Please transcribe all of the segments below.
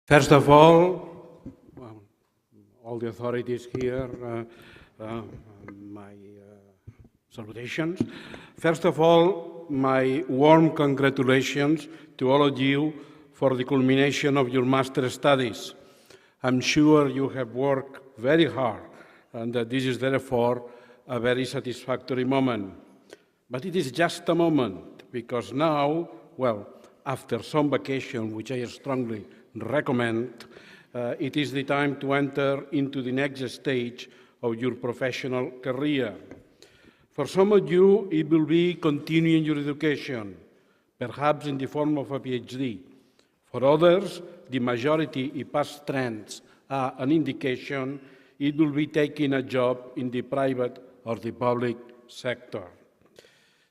First of all the authorities here, my salutations. First of all, my warm congratulations to all of you for the culmination of your master studies. I'm sure you have worked very hard and that this is therefore a very satisfactory moment. But it is just a moment because now, well, after some vacation, which I strongly recommend, it is the time to enter into the next stage of your professional career. For some of you, it will be continuing your education, perhaps in the form of a PhD. For others, the majority, if past trends are an indication, it will be taking a job in the private or the public sector.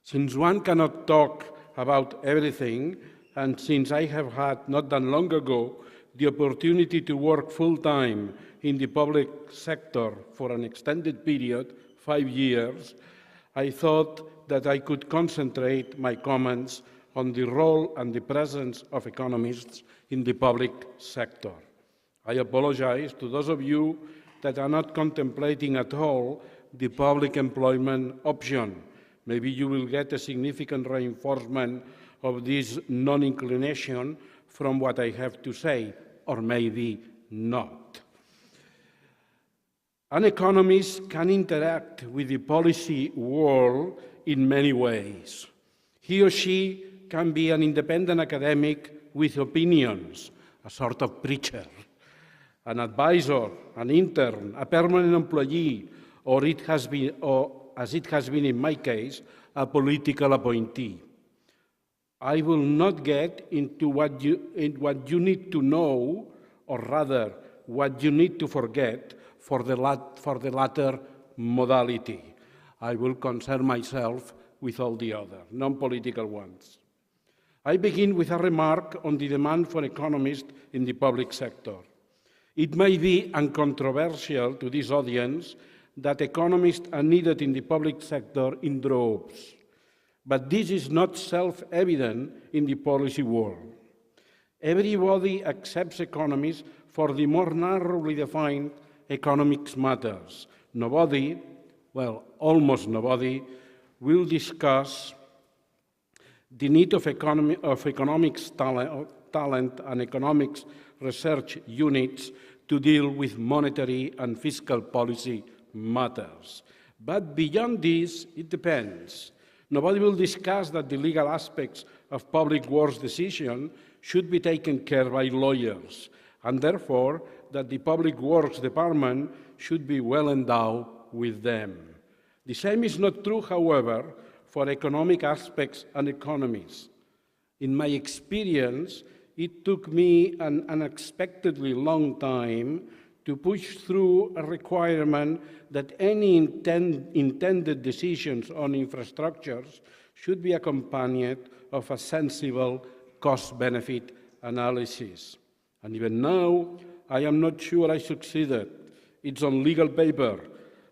Since one cannot talk about everything, and since I have had, not that long ago, the opportunity to work full-time in the public sector for an extended period, 5 years, I thought that I could concentrate my comments on the role and the presence of economists in the public sector. I apologize to those of you that are not contemplating at all the public employment option. Maybe you will get a significant reinforcement of this non-inclination from what I have to say, or maybe not. An economist can interact with the policy world in many ways. He or she can be an independent academic with opinions, a sort of preacher, an advisor, an intern, a permanent employee, or as it has been in my case, a political appointee. I will not get into what you need to know, or rather, what you need to forget for the latter modality. I will concern myself with all the other, non-political ones. I begin with a remark on the demand for economists in the public sector. It may be uncontroversial to this audience that economists are needed in the public sector in droves. But this is not self-evident in the policy world. Everybody accepts economists for the more narrowly defined economics matters. Nobody, well, almost nobody, will discuss the need of economics talent and economics research units to deal with monetary and fiscal policy matters. But beyond this, it depends. Nobody will discuss that the legal aspects of public works decision should be taken care by lawyers, and therefore that the Public Works Department should be well endowed with them. The same is not true, however, for economic aspects and economies. In my experience, it took me an unexpectedly long time to push through a requirement that any intended decisions on infrastructures should be accompanied of a sensible cost-benefit analysis. And even now, I am not sure I succeeded. It's on legal paper,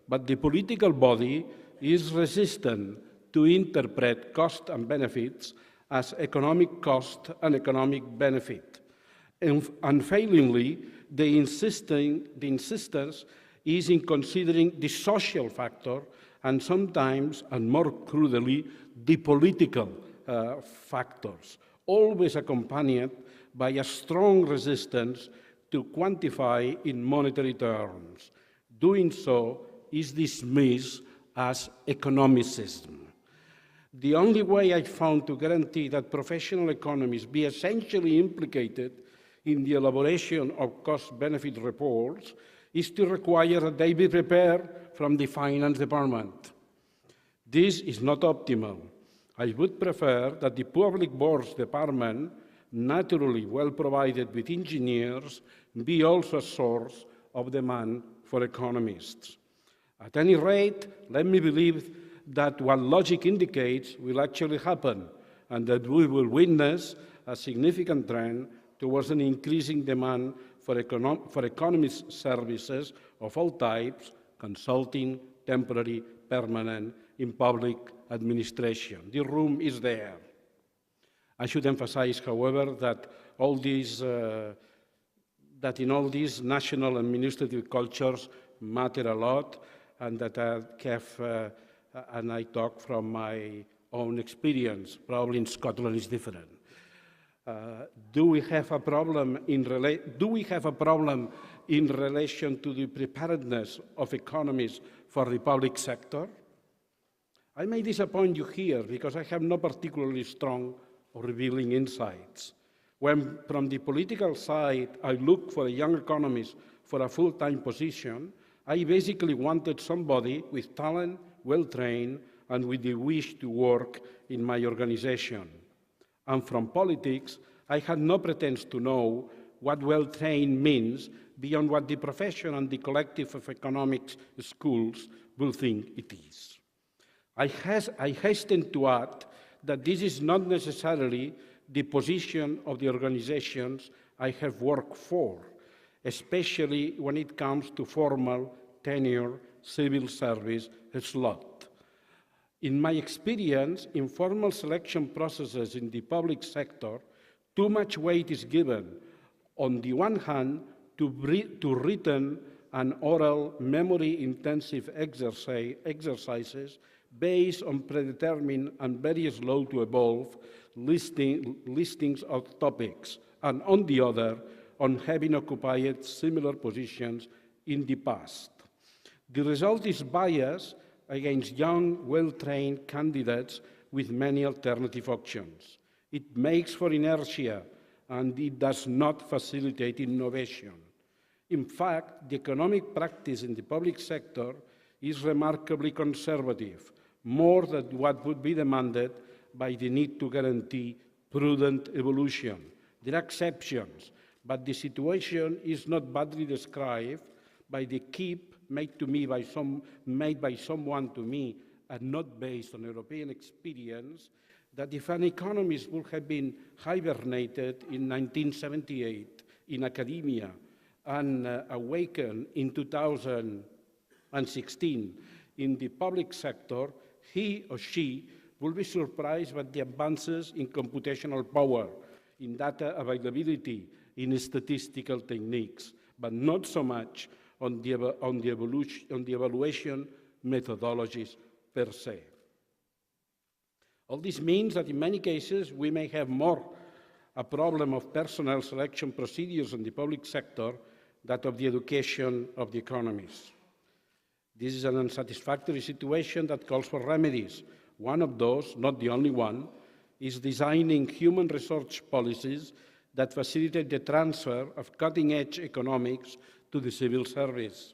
but the political body is resistant to interpret cost and benefits as economic cost and economic benefit. Unfailingly, the insistence is in considering the social factor and sometimes, and more crudely, the political factors, always accompanied by a strong resistance to quantify in monetary terms. Doing so is dismissed as economicism. The only way I found to guarantee that professional economists be essentially implicated in the elaboration of cost-benefit reports is to require that they be prepared from the finance department. This is not optimal. I would prefer that the public works department, naturally well provided with engineers, be also a source of demand for economists. At any rate, let me believe that what logic indicates will actually happen, and that we will witness a significant trend towards an increasing demand for economist services of all types, consulting, temporary, permanent, in public administration. The room is there. I should emphasize, however, that all these that in all these national administrative cultures matter a lot, and that and I talk from my own experience. Probably in Scotland it's different. Do we have a problem in relation to the preparedness of economies for the public sector? I may disappoint you here because I have no particularly strong or revealing insights. When from the political side I look for a young economist for a full-time position, I basically wanted somebody with talent, well-trained, and with the wish to work in my organization. And from politics, I had no pretense to know what well-trained means beyond what the profession and the collective of economics schools will think it is. I hasten to add that this is not necessarily the position of the organizations I have worked for, especially when it comes to formal tenure civil service slot. In my experience, informal selection processes in the public sector, too much weight is given, on the one hand, to written and oral memory-intensive exercises based on predetermined and very slow to evolve listings of topics, and on the other, on having occupied similar positions in the past. The result is bias against young, well-trained candidates with many alternative options. It makes for inertia, and it does not facilitate innovation. In fact, the economic practice in the public sector is remarkably conservative, more than what would be demanded by the need to guarantee prudent evolution. There are exceptions, but the situation is not badly described by the keep made by someone to me and not based on European experience, that if an economist would have been hibernated in 1978 in academia and awakened in 2016 in the public sector, he or she will be surprised by the advances in computational power, in data availability, in statistical techniques, but not so much on the evaluation methodologies per se. All this means that in many cases we may have more a problem of personnel selection procedures in the public sector than of the education of the economists. This is an unsatisfactory situation that calls for remedies. One of those, not the only one, is designing human resource policies that facilitate the transfer of cutting-edge economics to the civil service.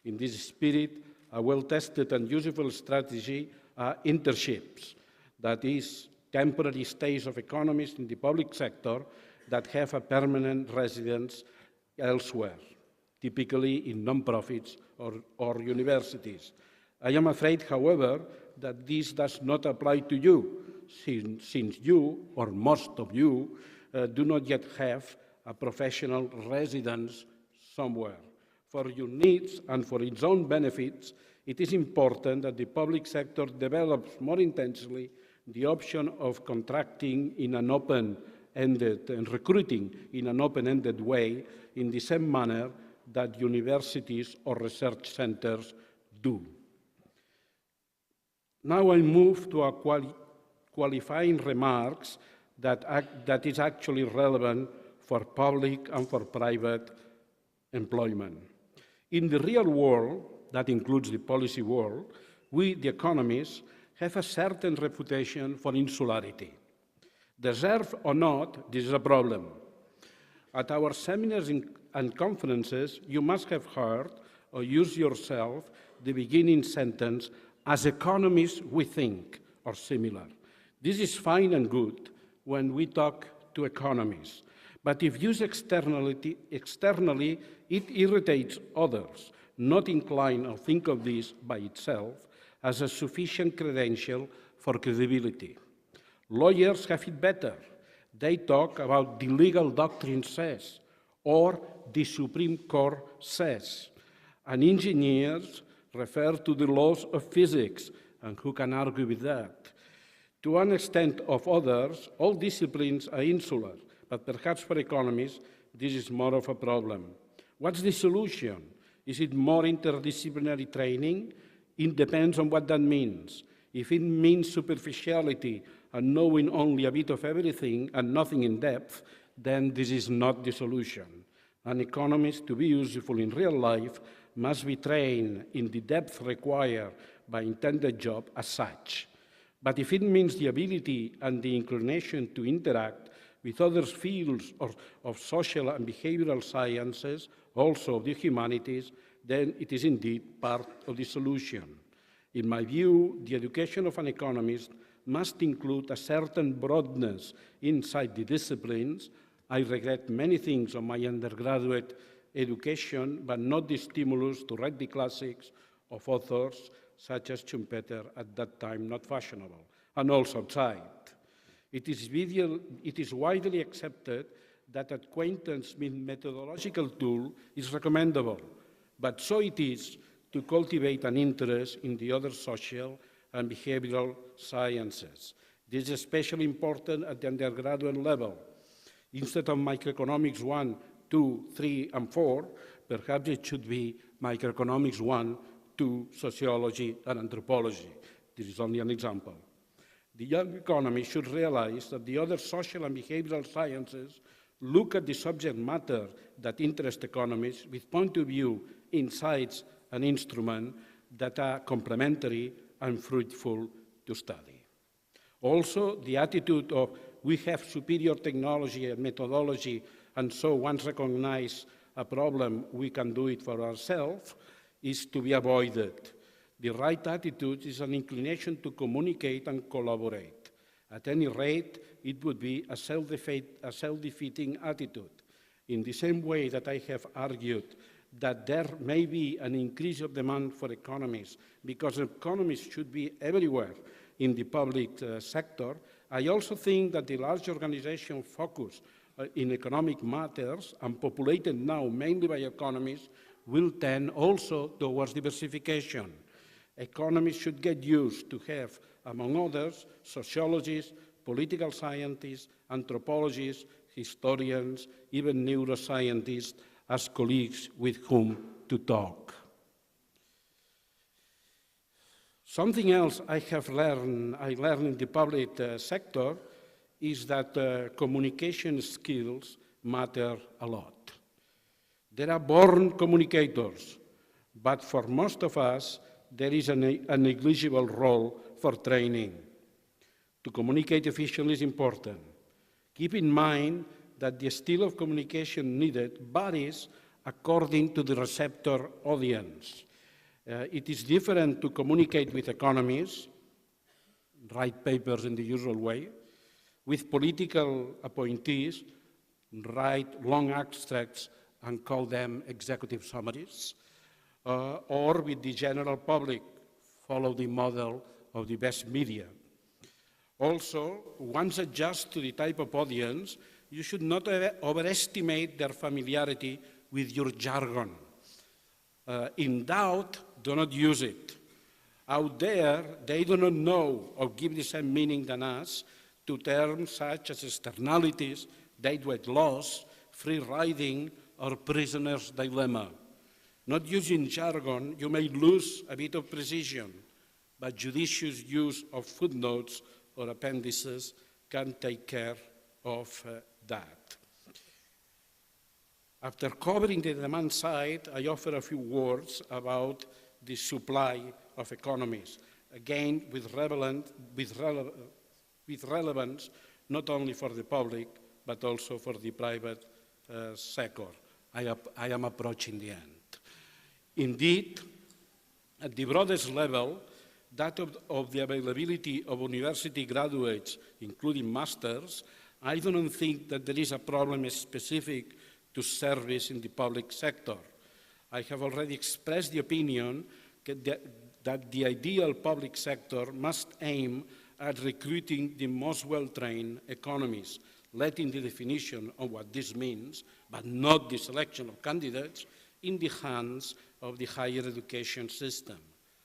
In this spirit, a well-tested and useful strategy are internships, that is, temporary stays of economists in the public sector that have a permanent residence elsewhere, typically in non-profits or universities. I am afraid, however, that this does not apply to you, since you, or most of you, do not yet have a professional residence somewhere. For your needs and for its own benefits, it is important that the public sector develops more intensely the option of contracting in an open-ended and recruiting in an open-ended way in the same manner that universities or research centers do. Now I move to a qualifying remarks that is actually relevant for public and for private employment. In the real world, that includes the policy world, we, the economists, have a certain reputation for insularity. Deserved or not, this is a problem. At our seminars and conferences, you must have heard or used yourself the beginning sentence, "As economists we think," or similar. This is fine and good when we talk to economists, but if used externally, it irritates others, not inclined or think of this by itself as a sufficient credential for credibility. Lawyers have it better. They talk about the legal doctrine says, or the Supreme Court says, and engineers refer to the laws of physics, and who can argue with that? To an extent of others, all disciplines are insular, but perhaps for economists, this is more of a problem. What's the solution? Is it more interdisciplinary training? It depends on what that means. If it means superficiality and knowing only a bit of everything and nothing in depth, then this is not the solution. An economist, to be useful in real life, must be trained in the depth required by intended job as such. But if it means the ability and the inclination to interact with other fields of social and behavioral sciences, also of the humanities, then it is indeed part of the solution. In my view, the education of an economist must include a certain broadness inside the disciplines. I regret many things of my undergraduate education, but not the stimulus to read the classics of authors such as Schumpeter, at that time not fashionable, and also outside. It is widely accepted that acquaintance with methodological tool is recommendable, but so it is to cultivate an interest in the other social and behavioral sciences. This is especially important at the undergraduate level. Instead of microeconomics 1, 2, 3, and 4, perhaps it should be microeconomics 1, 2, sociology, and anthropology. This is only an example. The young economist should realize that the other social and behavioral sciences look at the subject matter that interests economists with point of view, insights, and instruments that are complementary and fruitful to study. Also, the attitude of we have superior technology and methodology, and so once recognize a problem, we can do it for ourselves, is to be avoided. The right attitude is an inclination to communicate and collaborate. At any rate, it would be a self-defeating attitude. In the same way that I have argued that there may be an increase of demand for economists because economists should be everywhere in the public sector, I also think that the large organization focused in economic matters and populated now mainly by economists will tend also towards diversification. Economists should get used to have, among others, sociologists, political scientists, anthropologists, historians, even neuroscientists as colleagues with whom to talk. Something else I learned in the public sector is that communication skills matter a lot. There are born communicators, but for most of us, there is a negligible role for training. To communicate efficiently is important. Keep in mind that the style of communication needed varies according to the receptor audience. It is different to communicate with economists, write papers in the usual way, with political appointees, write long abstracts and call them executive summaries, or with the general public, follow the model of the best media. Also, once adjust to the type of audience, you should not overestimate their familiarity with your jargon. In doubt, do not use it. Out there, they do not know or give the same meaning than us to terms such as externalities, deadweight loss, free riding, or prisoner's dilemma. Not using jargon, you may lose a bit of precision, but judicious use of footnotes or appendices can take care of that. After covering the demand side, I offer a few words about the supply of economists, again with relevance not only for the public, but also for the private sector. I am approaching the end. Indeed, at the broadest level, that of the availability of university graduates, including masters, I do not think that there is a problem specific to service in the public sector. I have already expressed the opinion that the ideal public sector must aim at recruiting the most well-trained economists, letting the definition of what this means, but not the selection of candidates, in the hands of the higher education system.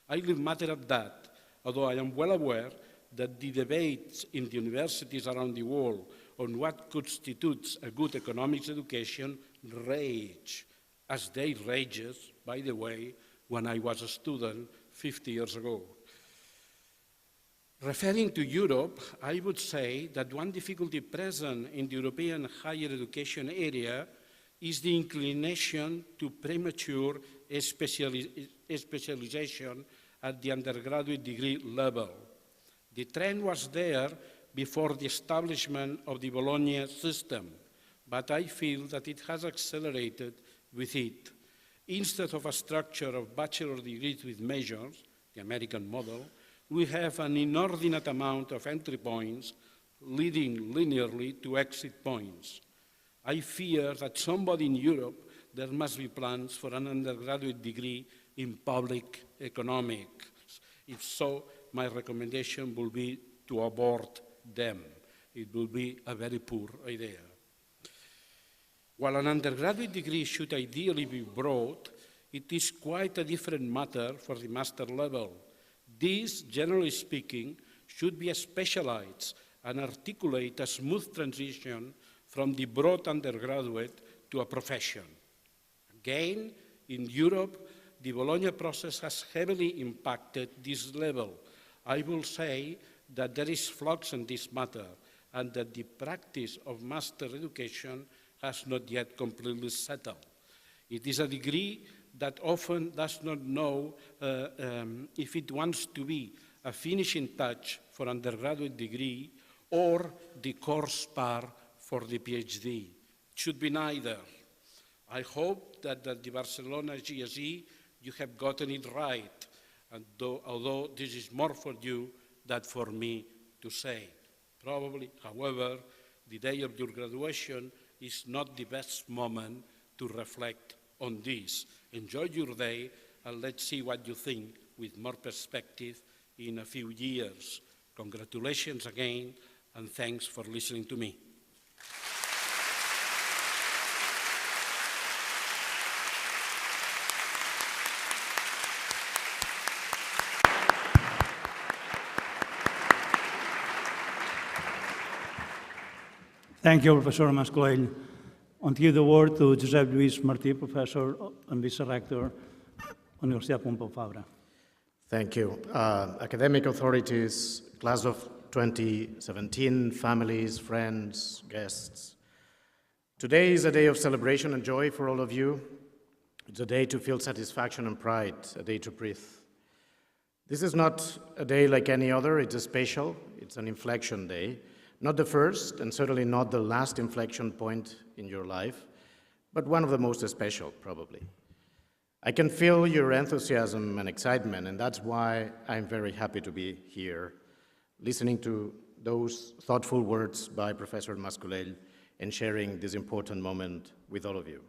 I leave matter at that, although I am well aware that the debates in the universities around the world on what constitutes a good economics education rage, as they raged, by the way, when I was a student 50 years ago. Referring to Europe, I would say that one difficulty present in the European higher education area is the inclination to premature specialization at the undergraduate degree level. The trend was there before the establishment of the Bologna system, but I feel that it has accelerated with it. Instead of a structure of bachelor degrees with majors, the American model, we have an inordinate amount of entry points leading linearly to exit points. I fear that somebody in Europe, there must be plans for an undergraduate degree in public economics. If so, my recommendation will be to abort them. It will be a very poor idea. While an undergraduate degree should ideally be broad, it is quite a different matter for the master level. These, generally speaking, should be specialized and articulate a smooth transition from the broad undergraduate to a profession. Again, in Europe, the Bologna process has heavily impacted this level. I will say that there is flux in this matter and that the practice of master education has not yet completely settled. It is a degree that often does not know if it wants to be a finishing touch for undergraduate degree or the core spar for the PhD. It should be neither. I hope that at the Barcelona GSE you have gotten it right, and although this is more for you than for me to say. Probably, however, the day of your graduation is not the best moment to reflect on this. Enjoy your day, and let's see what you think with more perspective in a few years. Congratulations again, and thanks for listening to me. Thank you, Professor Mascolell. I give the word to Josep Lluís Martí, Professor and Vice-Rector, Universitat Pompeu Fabra. Thank you. Academic authorities, class of 2017, families, friends, guests. Today is a day of celebration and joy for all of you. It's a day to feel satisfaction and pride, a day to breathe. This is not a day like any other, it's a special, it's an inflection day. Not the first, and certainly not the last inflection point in your life, but one of the most special, probably. I can feel your enthusiasm and excitement, and that's why I'm very happy to be here, listening to those thoughtful words by Professor Mascolell and sharing this important moment with all of you.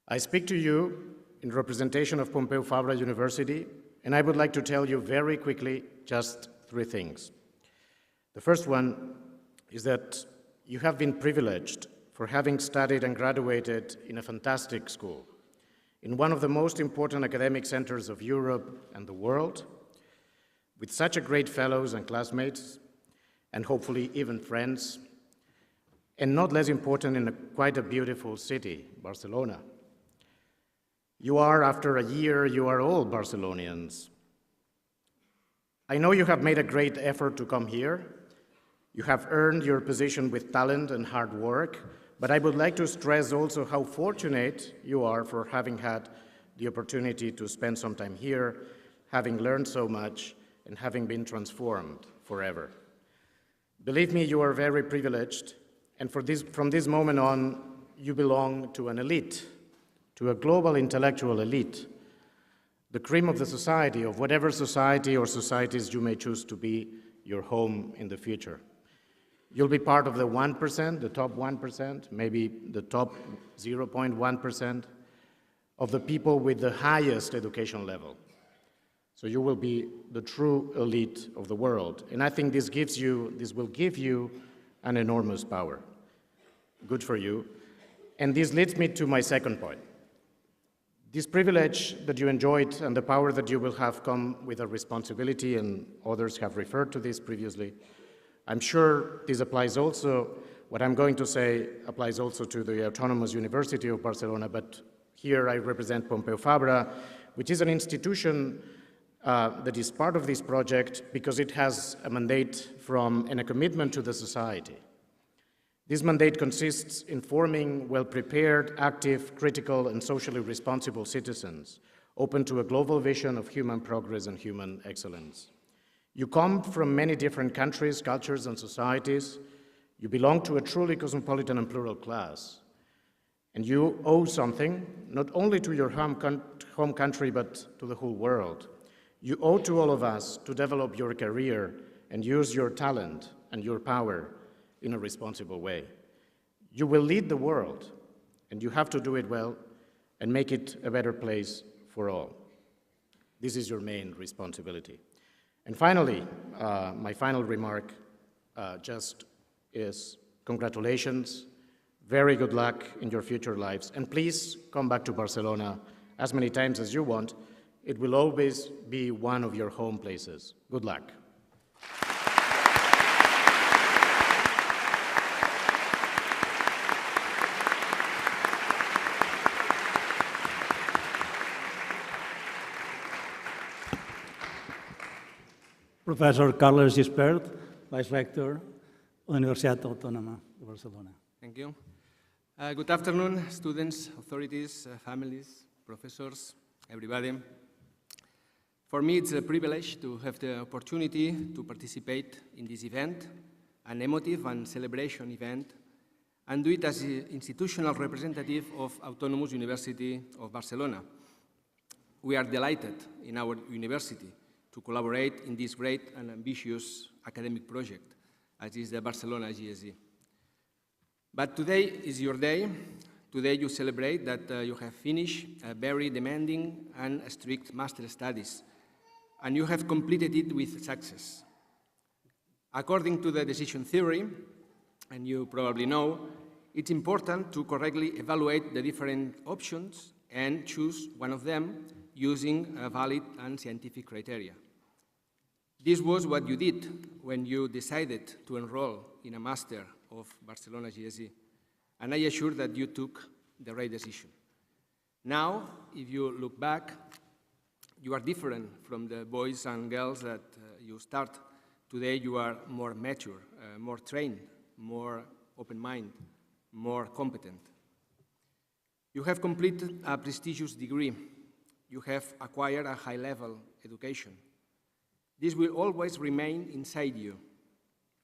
I speak to you in representation of Pompeu Fabra University, and I would like to tell you very quickly just 3 things. The first one is that you have been privileged for having studied and graduated in a fantastic school, in one of the most important academic centers of Europe and the world, with such a great fellows and classmates, and hopefully even friends, and not less important, in quite a beautiful city, Barcelona. You are, after a year, you are all Barcelonians. I know you have made a great effort to come here. You have earned your position with talent and hard work, but I would like to stress also how fortunate you are for having had the opportunity to spend some time here, having learned so much, and having been transformed forever. Believe me, you are very privileged, and from this moment on, you belong to an elite, to a global intellectual elite, the cream of the society, of whatever society or societies you may choose to be your home in the future. You'll be part of the 1%, the top 1%, maybe the top 0.1% of the people with the highest education level. So you will be the true elite of the world. And I think this will give you an enormous power. Good for you. And this leads me to my second point. This privilege that you enjoyed and the power that you will have come with a responsibility, and others have referred to this previously. I'm sure this applies also what I'm going to say applies also to the Autonomous University of Barcelona, but here I represent Pompeu Fabra, which is an institution that is part of this project because it has a mandate from and a commitment to the society. This mandate consists in forming well-prepared, active, critical, and socially responsible citizens, open to a global vision of human progress and human excellence. You come from many different countries, cultures, and societies. You belong to a truly cosmopolitan and plural class. And you owe something, not only to your home country, but to the whole world. You owe to all of us to develop your career and use your talent and your power in a responsible way. You will lead the world, and you have to do it well and make it a better place for all. This is your main responsibility. And finally, my final remark just is congratulations, very good luck in your future lives, and please come back to Barcelona as many times as you want. It will always be one of your home places. Good luck. Professor Carles Gispert, Vice Rector, Universitat Autònoma de Barcelona. Thank you. Good afternoon, students, authorities, families, professors, everybody. For me, it's a privilege to have the opportunity to participate in this event, an emotive and celebration event, and do it as the institutional representative of Autonomous University of Barcelona. We are delighted in our university to collaborate in this great and ambitious academic project, as is the Barcelona GSE. But today is your day. Today you celebrate that you have finished a very demanding and strict master studies, and you have completed it with success. According to the decision theory, and you probably know, it's important to correctly evaluate the different options and choose one of them using a valid and scientific criteria. This was what you did when you decided to enroll in a Master of Barcelona GSE, and I assure that you took the right decision. Now, if you look back, you are different from the boys and girls that you start. Today you are more mature, more trained, more open-minded, more competent. You have completed a prestigious degree. You have acquired a high-level education. This will always remain inside you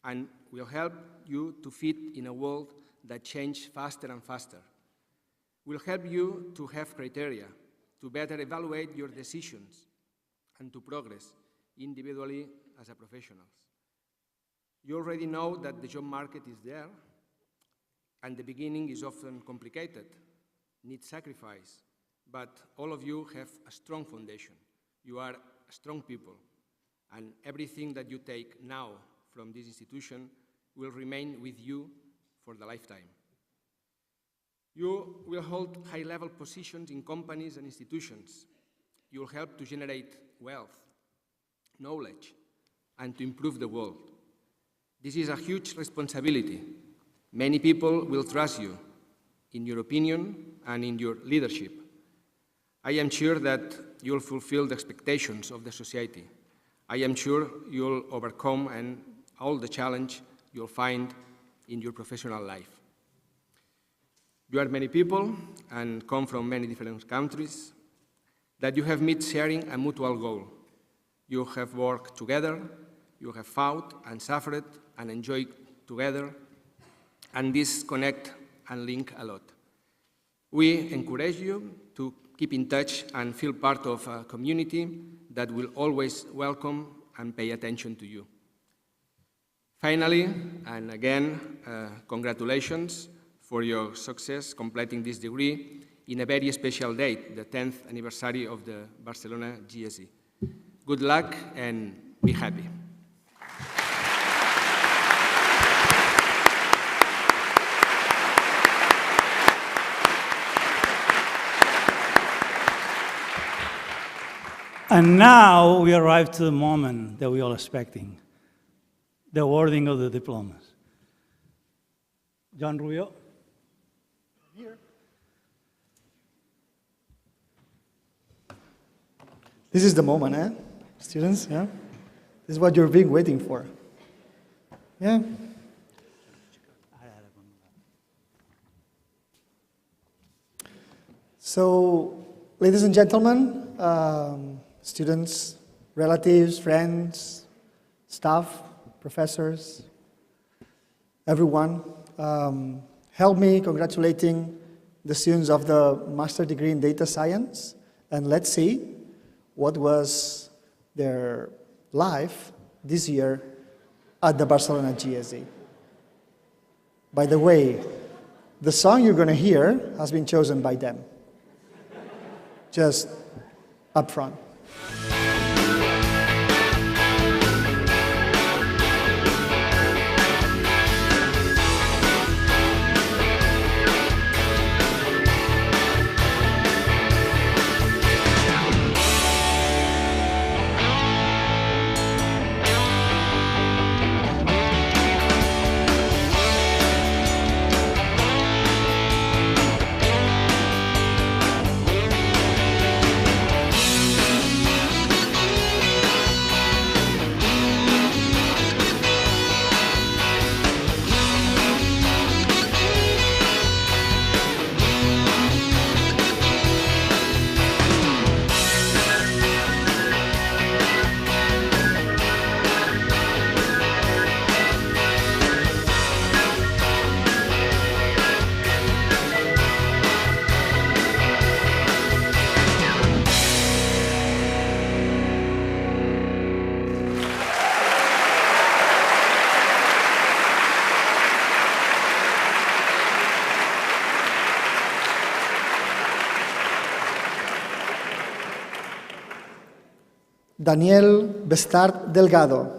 and will help you to fit in a world that changes faster and faster. Will help you to have criteria, to better evaluate your decisions and to progress individually as a professionals. You already know that the job market is there and the beginning is often complicated, needs sacrifice, but all of you have a strong foundation. You are strong people. And everything that you take now from this institution will remain with you for the lifetime. You will hold high-level positions in companies and institutions. You will help to generate wealth, knowledge, and to improve the world. This is a huge responsibility. Many people will trust you in your opinion and in your leadership. I am sure that you'll fulfill the expectations of the society. I am sure you'll overcome all the challenge you'll find in your professional life. You are many people and come from many different countries that you have met sharing a mutual goal. You have worked together, you have fought and suffered and enjoyed together, and this connect and link a lot. We encourage you to keep in touch and feel part of a community that will always welcome and pay attention to you. Finally, and again, congratulations for your success completing this degree in a very special date, the 10th anniversary of the Barcelona GSE. Good luck and be happy. And now we arrive to the moment that we are all expecting, the awarding of the diplomas. John Rubio. This is the moment, eh? Students, yeah? This is what you've been waiting for. Yeah? So, ladies and gentlemen, students, relatives, friends, staff, professors, everyone, help me congratulating the students of the master degree in data science, and let's see what was their life this year at the Barcelona GSE. By the way, the song you're going to hear has been chosen by them. Just up front. Daniel Bestart Delgado,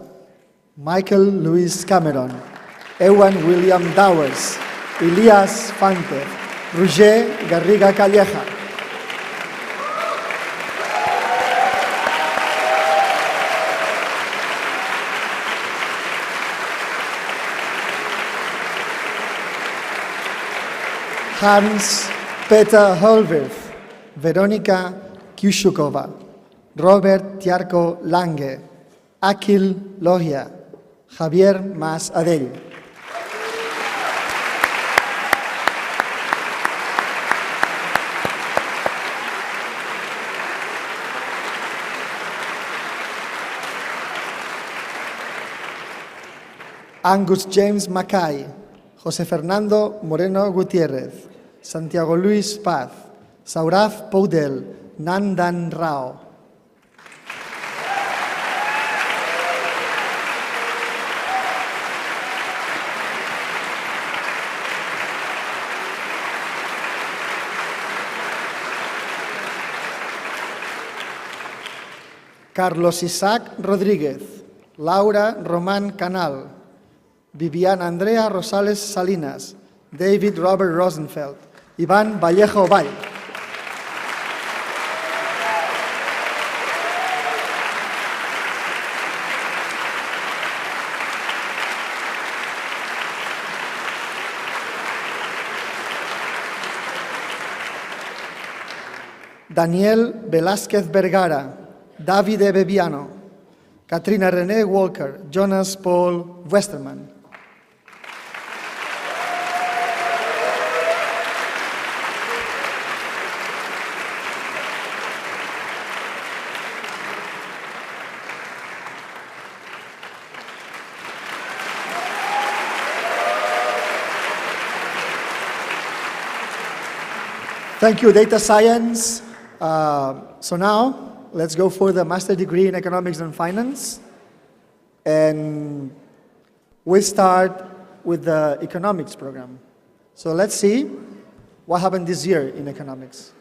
Michael Luis Cameron, Ewan William Dowers, Elias Fante, Roger Garriga Calleja. Hans Peter Holwerth, Veronika Kiushukova, Robert Tiarco Lange, Akil Lohia, Javier Mas Adell. Angus James Mackay, José Fernando Moreno Gutiérrez, Santiago Luis Paz, Sauraf Poudel, Nandan Rao. Carlos Isaac Rodríguez, Laura Román Canal, Viviana Andrea Rosales Salinas, David Robert Rosenfeld, Iván Vallejo Vall. Daniel Velázquez Vergara, Davide Bebiano, Katrina René Walker, Jonas Paul Westerman. Thank you, data science. So now, let's go for the master degree in economics and finance. And we'll start with the economics program. So let's see what happened this year in economics.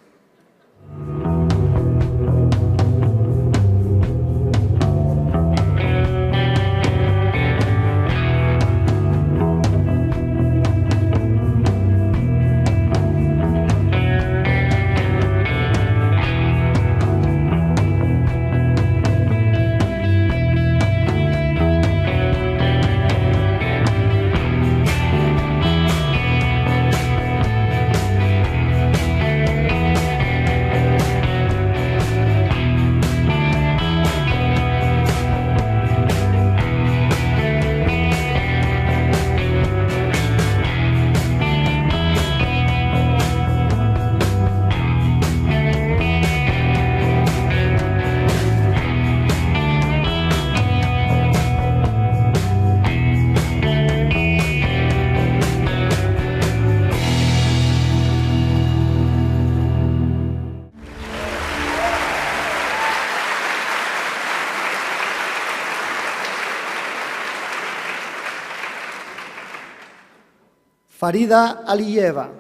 Farida Aliyeva,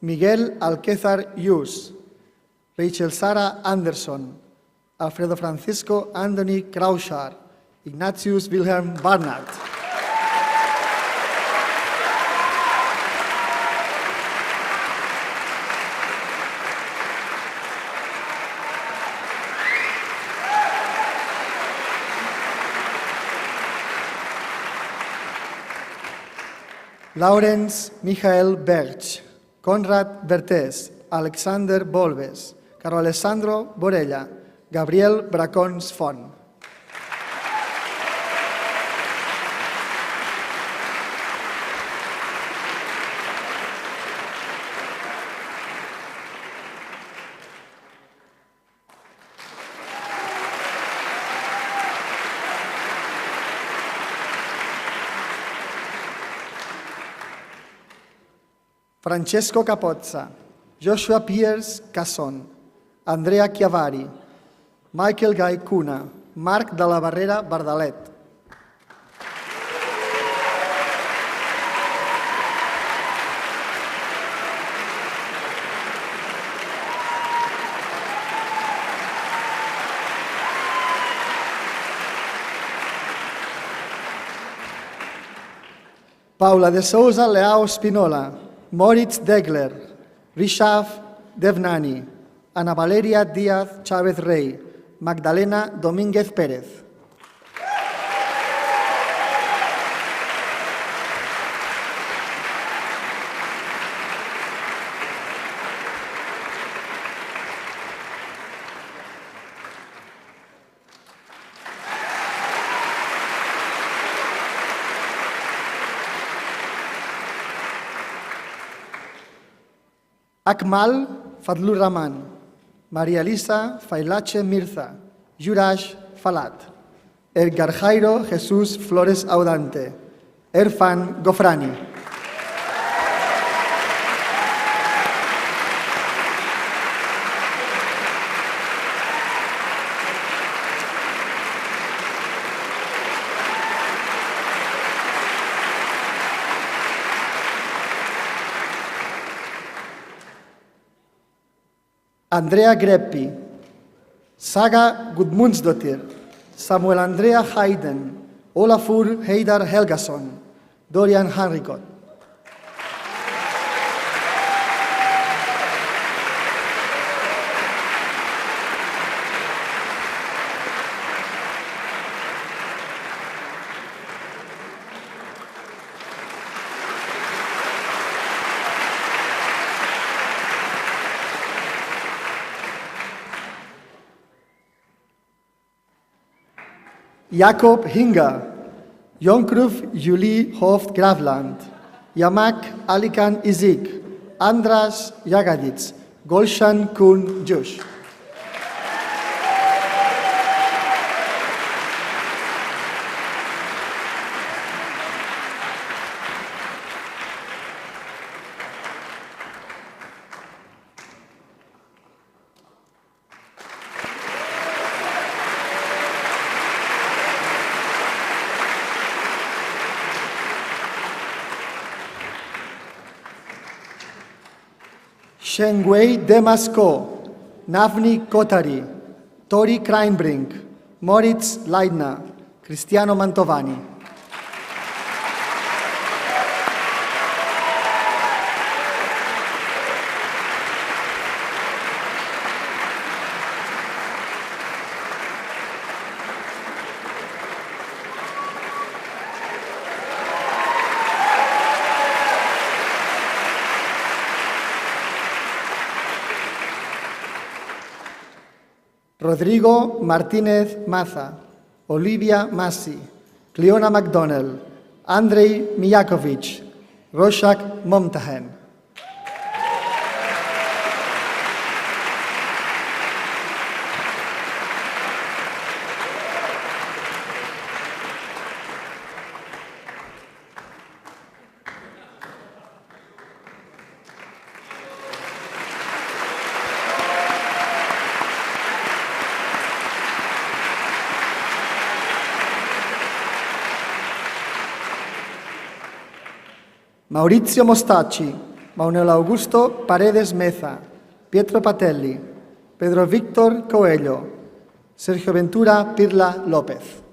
Miguel Alquézar Yus, Rachel Sara Anderson, Alfredo Francisco Anthony Krauschar, Ignatius Wilhelm Barnard. Lawrence Michael Berch, Conrad Bertés, Alexander Bolves, Carlo Alessandro Borella, Gabriel Bracons Font. Francesco Capozza, Joshua Pierce Casson, Andrea Chiavari, Michael Gai Cuna, Marc de la Barrera Bardalet. Paula de Souza Leao Spinola, Moritz Degler, Rishaf Devnani, Ana Valeria Díaz Chávez Rey, Magdalena Domínguez Pérez. Akmal Fadlur Rahman, María Elisa Failache Mirza, Jurash Falat, Edgar Jairo Jesús Flores Audante, Erfan Gofrani. Andrea Greppi, Saga Gudmundsdottir, Samuel Andrea Hayden, Olafur Heidar Helgason, Dorian Henricot. Jakob Hinga, Jonkruf Julie Hoft Gravland, Yamak Alikan Izik, Andras Jagadic, Golshan Kun Jush. Shengwei Demasko, Navni Kotari, Tori Kreinbrink, Moritz Leidner, Cristiano Mantovani. Rodrigo Martínez Maza, Olivia Massi, Cleona McDonnell, Andrei Mijakovic, Roshak Momtahen. Maurizio Mostacci, Manuel Augusto Paredes Meza, Pietro Patelli, Pedro Víctor Coelho, Sergio Ventura Pirla López.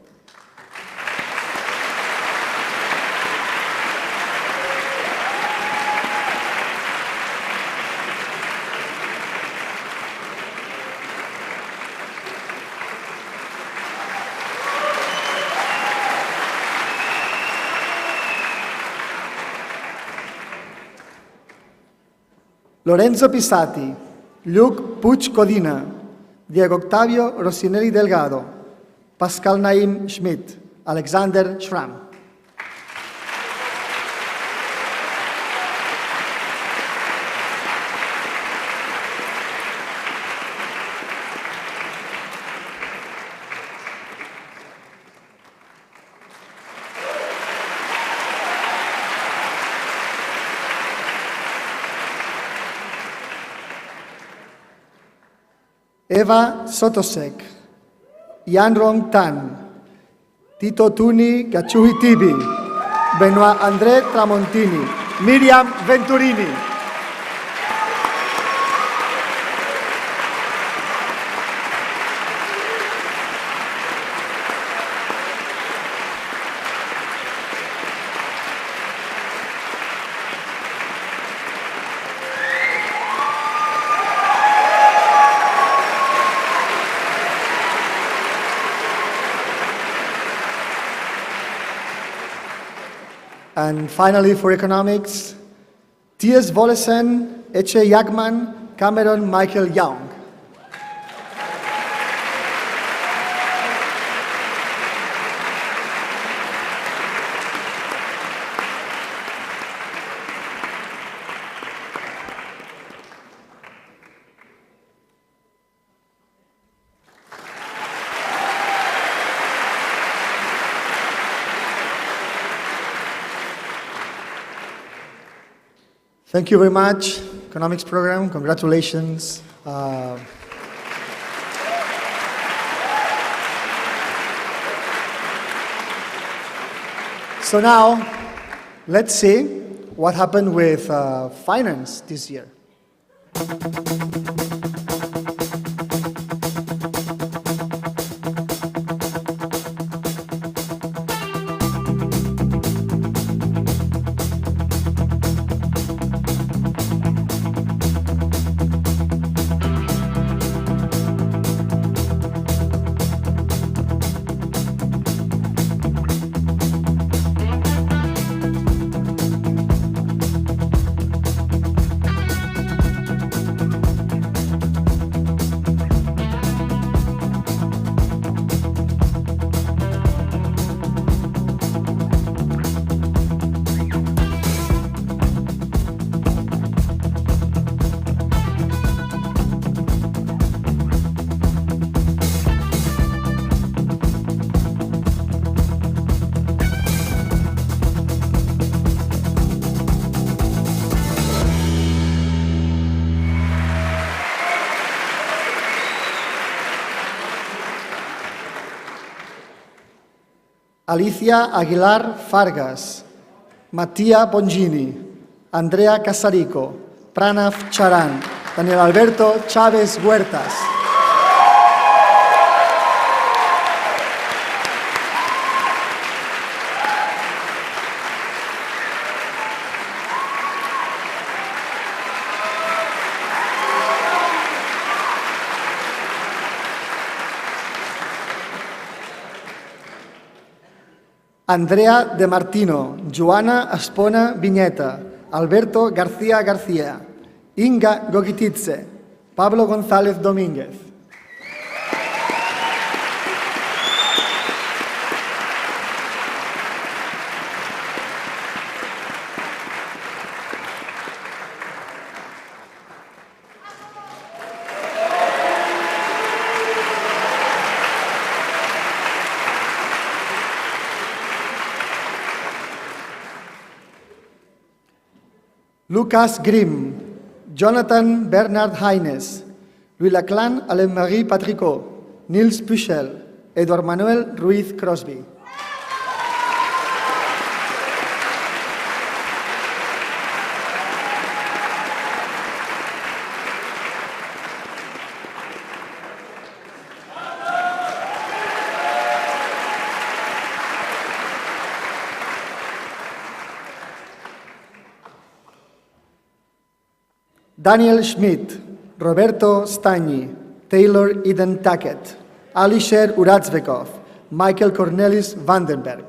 Lorenzo Pisati, Lluc Puig Codina, Diego Octavio Rossinelli Delgado, Pascal Naim Schmidt, Alexander Schramm. Eva Sotosek, Yan Rong Tan, Tito Tuni Gachuhi Tibi, Benoit André Tramontini, Miriam Venturini. And finally, for economics, T.S. Volesen, Eche Yagman, Cameron Michael Young. Thank you very much, economics program. Congratulations. So now, let's see what happened with finance this year. Alicia Aguilar Fargas, Mattia Bongini, Andrea Casarico, Pranav Charan, Daniel Alberto Chávez Huertas. Andrea De Martino, Joana Espona Viñeta, Alberto García García, Inga Gogititze, Pablo González Domínguez. Lucas Grimm, Jonathan Bernard Haynes, Louis Laclan Alain-Marie Patricot, Nils Puchel, Edouard Manuel Ruiz Crosby. Daniel Schmidt, Roberto Stagni, Taylor Eden Tackett, Alisher Uratzvekov, Michael Cornelis Vandenberg.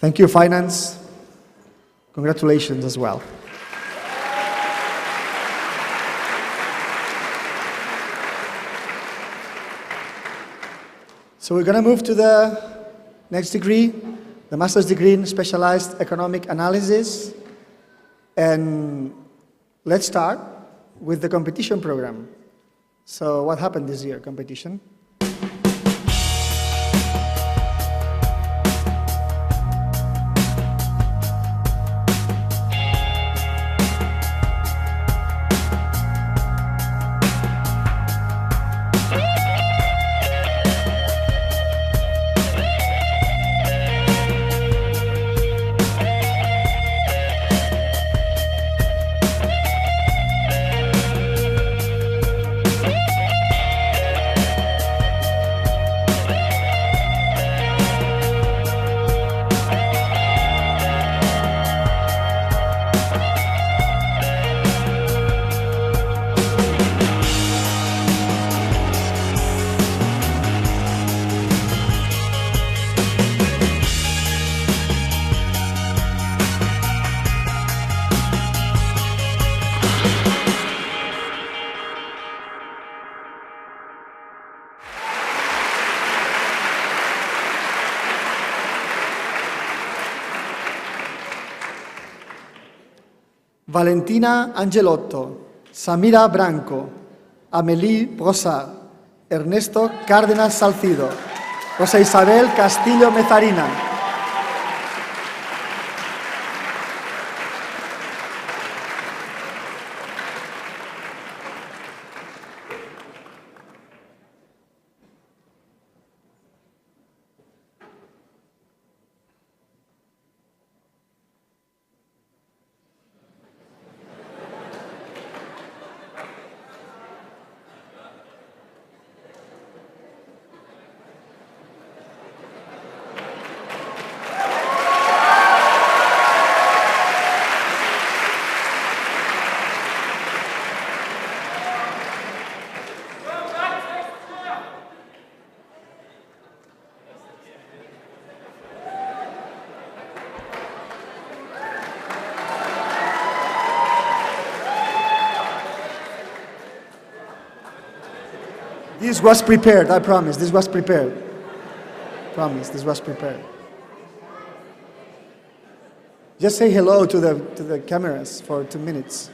Thank you, Finance. Congratulations as well. So we're going to move to the next degree, the master's degree in specialized economic analysis. And let's start with the competition program. So what happened this year, competition? Valentina Angelotto, Samira Branco, Amélie Brossard, Ernesto Cárdenas Salcido, Rosa Isabel Castillo Mezarina. This was prepared, I promise, this was prepared. Promise, this was prepared. Just say hello to the cameras for 2 minutes.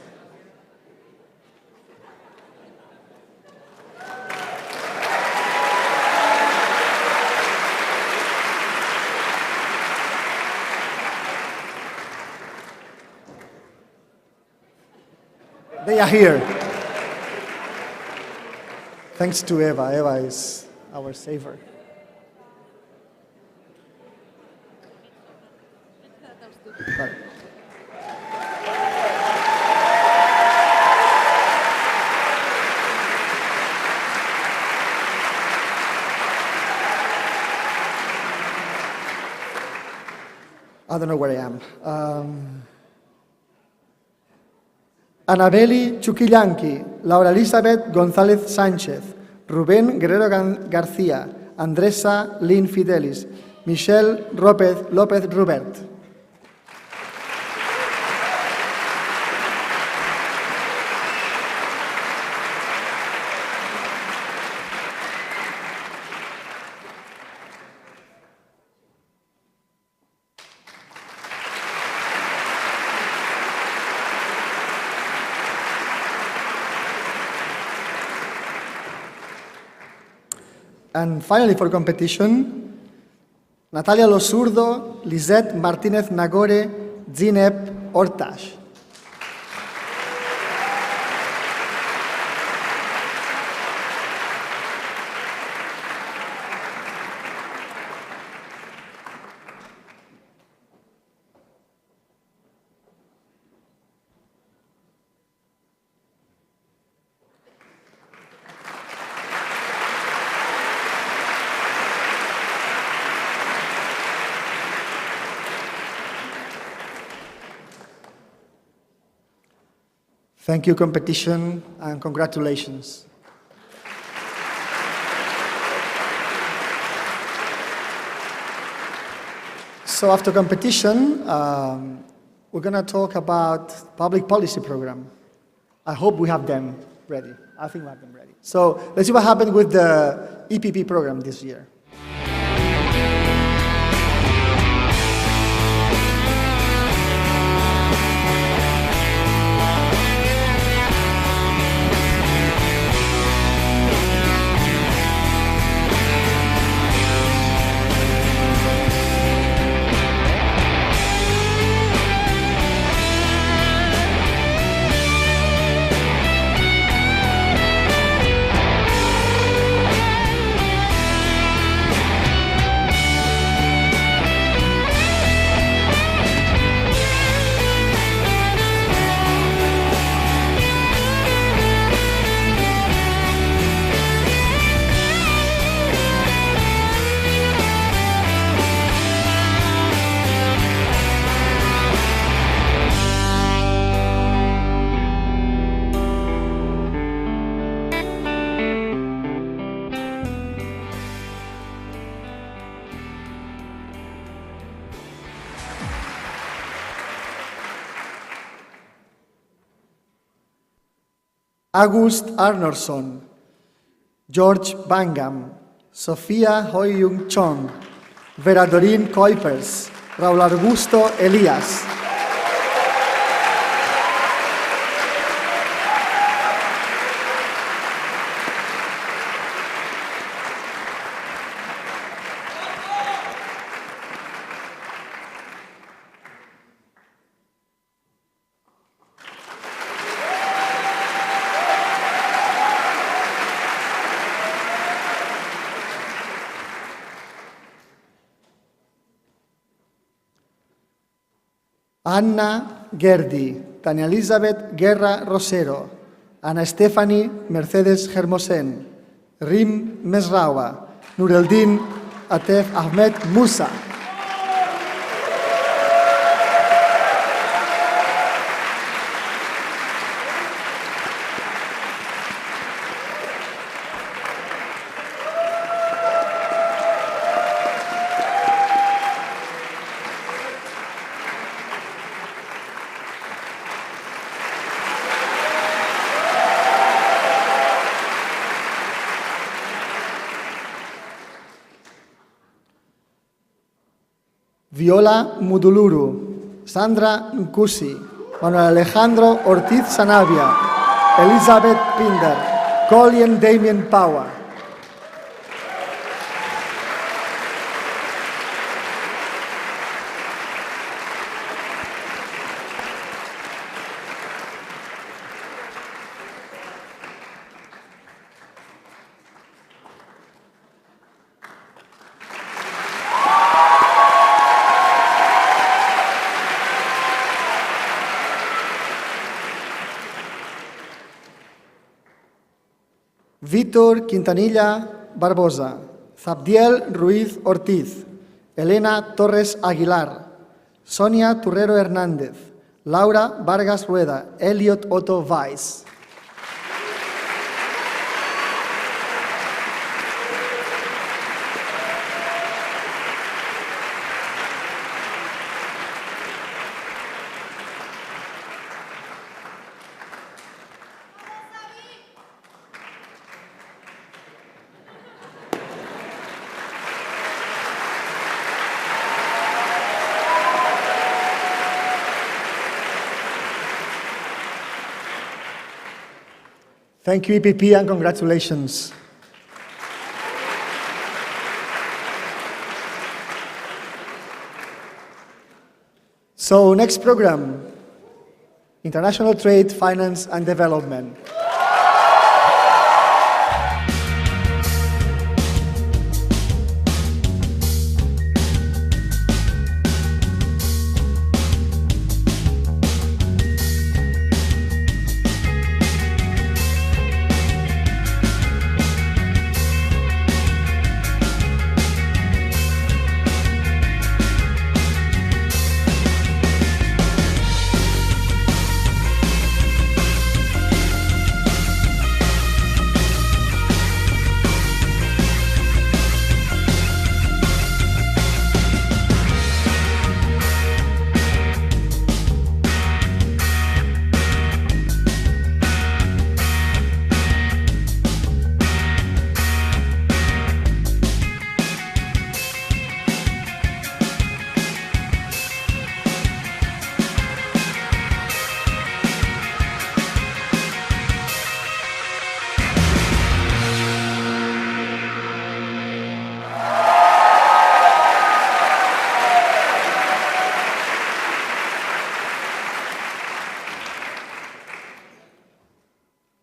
They are here. Thanks to Eva. Eva is our saver. Right. I don't know where I am. Anabeli Chuquillanqui, Laura Elizabeth González Sánchez, Rubén Guerrero García, Andresa Lin Fidelis, Michelle López Rubert. And finally, for competition, Natalia Losurdo, Lisette Martinez Nagore, Zineb Ortash. Thank you, competition, and congratulations. So after competition, we're going to talk about public policy program. I hope we have them ready. I think we have them ready. So let's see what happened with the EPP program this year. August Arnoldson, George Bangham, Sofia Hoyung Chong, Vera Doreen Kuipers, Raúl Augusto Elías. Anna Gerdi, Tania Elizabeth Guerra Rosero, Ana Stephanie Mercedes Hermosen, Rim Mesrawa, Nureldin Atef Ahmed Musa. Viola Muduluru, Sandra Nkusi, Manuel Alejandro Ortiz Sanabia, Elizabeth Pinder, Colin Damien Power. Víctor Quintanilla Barbosa, Zabdiel Ruiz Ortiz, Elena Torres Aguilar, Sonia Turrero Hernández, Laura Vargas Rueda, Elliot Otto Weiss. Thank you, EPP, and congratulations. So, next program, International Trade, Finance, and Development.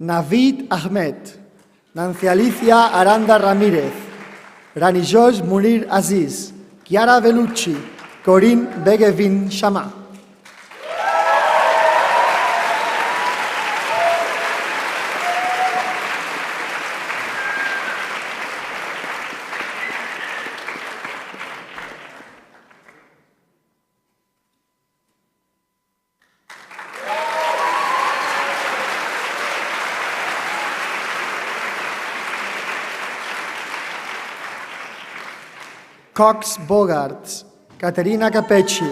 Navid Ahmed, Nancy Alicia Aranda Ramírez, Ranijos Munir Aziz, Chiara Vellucci, Corinne Begevin Shama. Cox Bogarts, Caterina Capecci,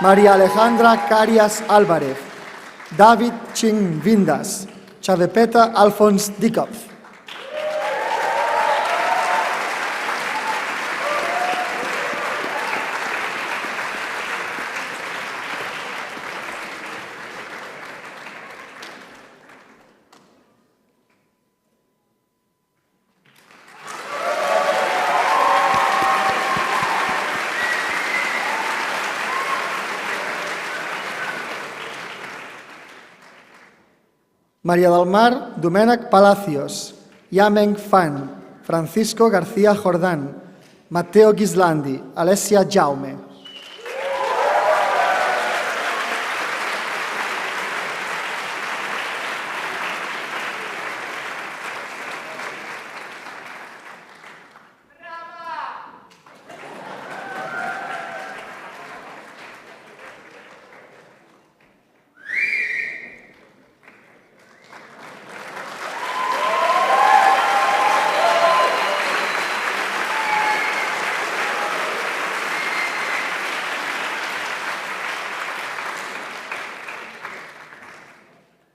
María Alejandra Carias Álvarez, David Ching Vindas, Chavepeta Alphonse Dikov. María del Mar Domènec Palacios, Yameng Fan, Francisco García Jordán, Matteo Ghislandi, Alessia Jaume.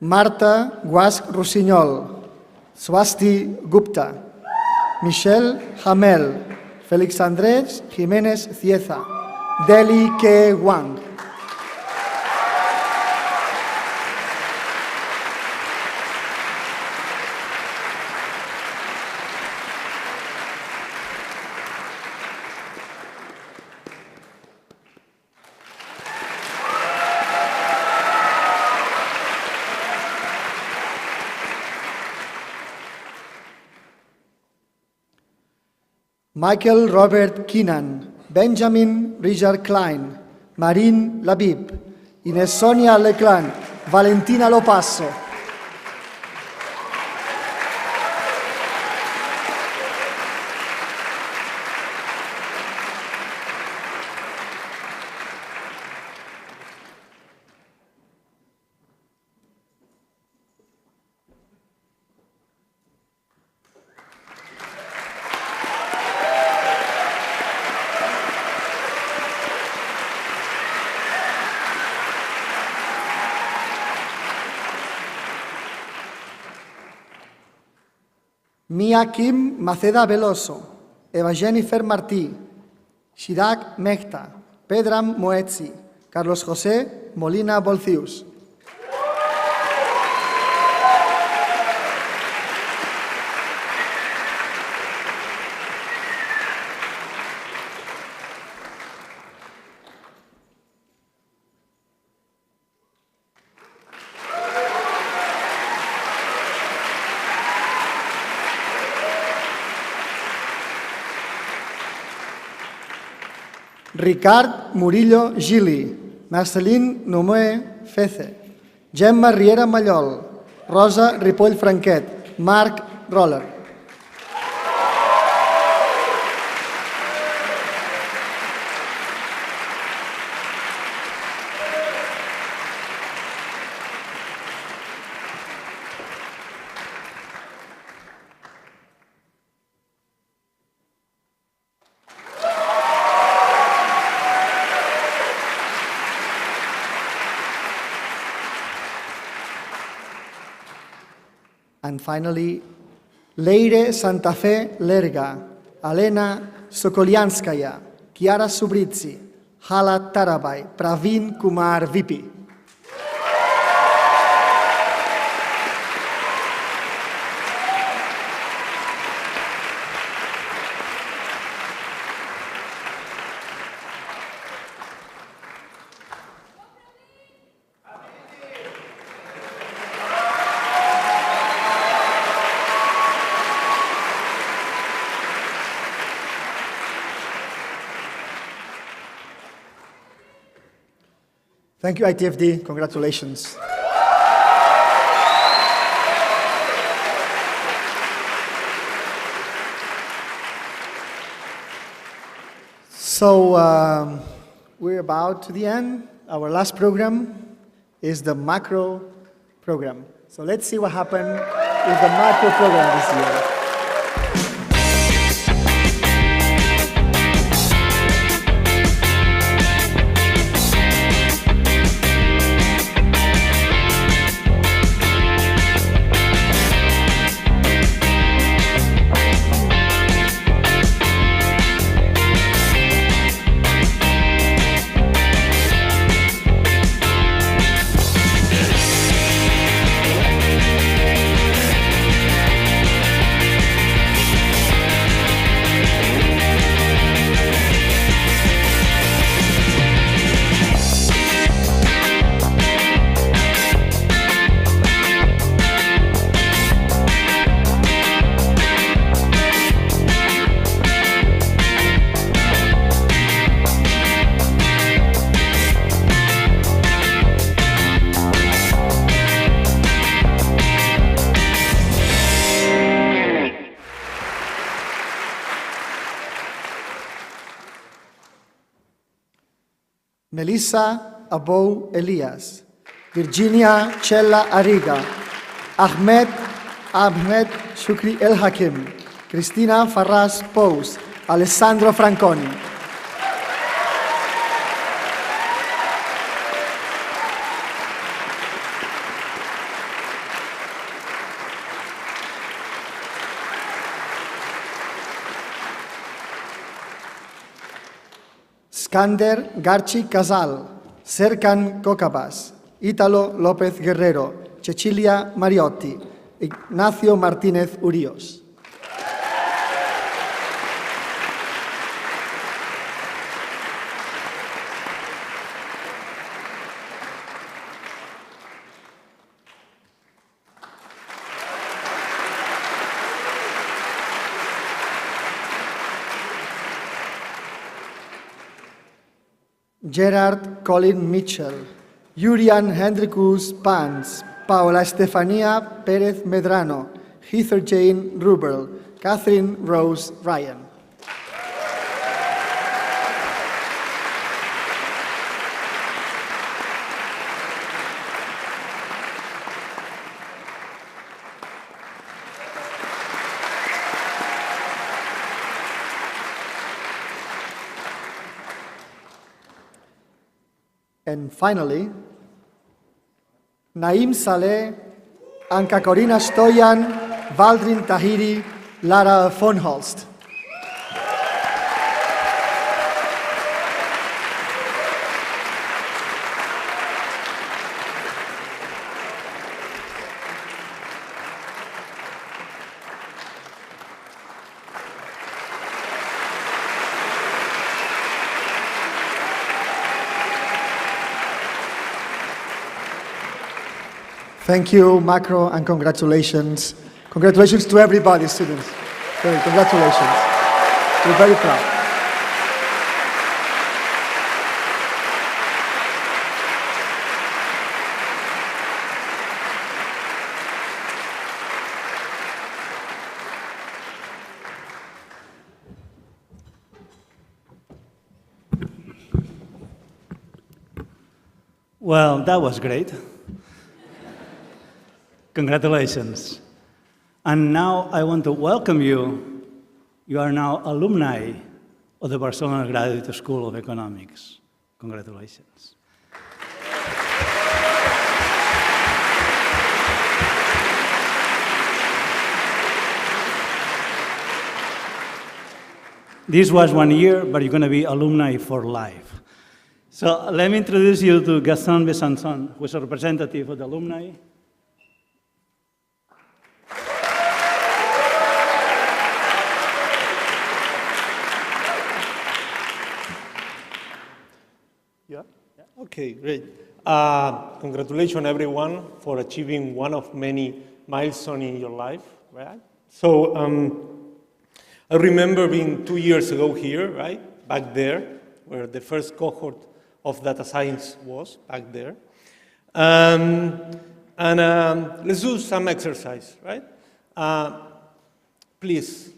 Marta Guasch Rossinyol, Swasti Gupta, Michelle Hamel, Félix Andrés Jiménez Cieza, Deli Ke Wang. Michael Robert Keenan, Benjamin Richard Klein, Marine Labib, Inés Sonia Leclan, Valentina Lopasso. Mia Kim Maceda Veloso, Eva Jennifer Martí, Shirak Mehta, Pedram Moetzi, Carlos José Molina Bolcius. Ricard Murillo Gili, Marceline Noé Fece, Gemma Riera Mallol, Rosa Ripoll Franquet, Marc Roller. And finally, Leire Santa Fe Lerga, Alena Sokolianskaya, Chiara Subrizzi, Hala Tarabai, Praveen Kumar Vipi. Thank you, ITFD. Congratulations. So we're about to the end. Our last program is the macro program. So let's see what happened with the macro program this year. Melissa Abou Elias, Virginia Chella Ariga, Ahmed Shukri El Hakim, Cristina Farras Pous, Alessandro Franconi. Skander Garchi Casal, Serkan Cocabas, Italo López Guerrero, Cecilia Mariotti, Ignacio Martínez Urios. Gerard Colin Mitchell, Yurian Hendrikus Pans, Paola Estefania Pérez Medrano, Heather Jane Rubel, Catherine Rose Ryan. And finally, Naim Saleh, Anka Corina Stoyan, Valdrin Tahiri, Lara von Holst. Thank you, Macro, and congratulations. Congratulations to everybody, students. Congratulations. We're very proud. Well, that was great. Congratulations. And now I want to welcome you. You are now alumni of the Barcelona Graduate School of Economics. Congratulations. This was 1 year, but you're going to be alumni for life. So let me introduce you to Gaston Besançon, who is a representative of the alumni. Okay, great. Congratulations, everyone, for achieving one of many milestones in your life, right? So I remember being 2 years ago here, right, back there, where the first cohort of data science was back there. Let's do some exercise, right? Please,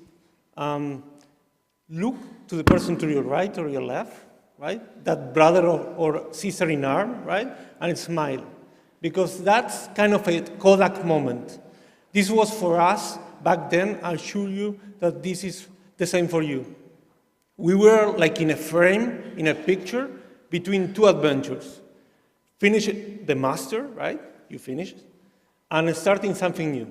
look to the person to your right or your left, right? That brother or sister in arm, right? And smile, because that's kind of a Kodak moment. This was for us back then. I assure you that this is the same for you. We were like in a frame, in a picture, between two adventures. Finish the master, right? You finished, and starting something new,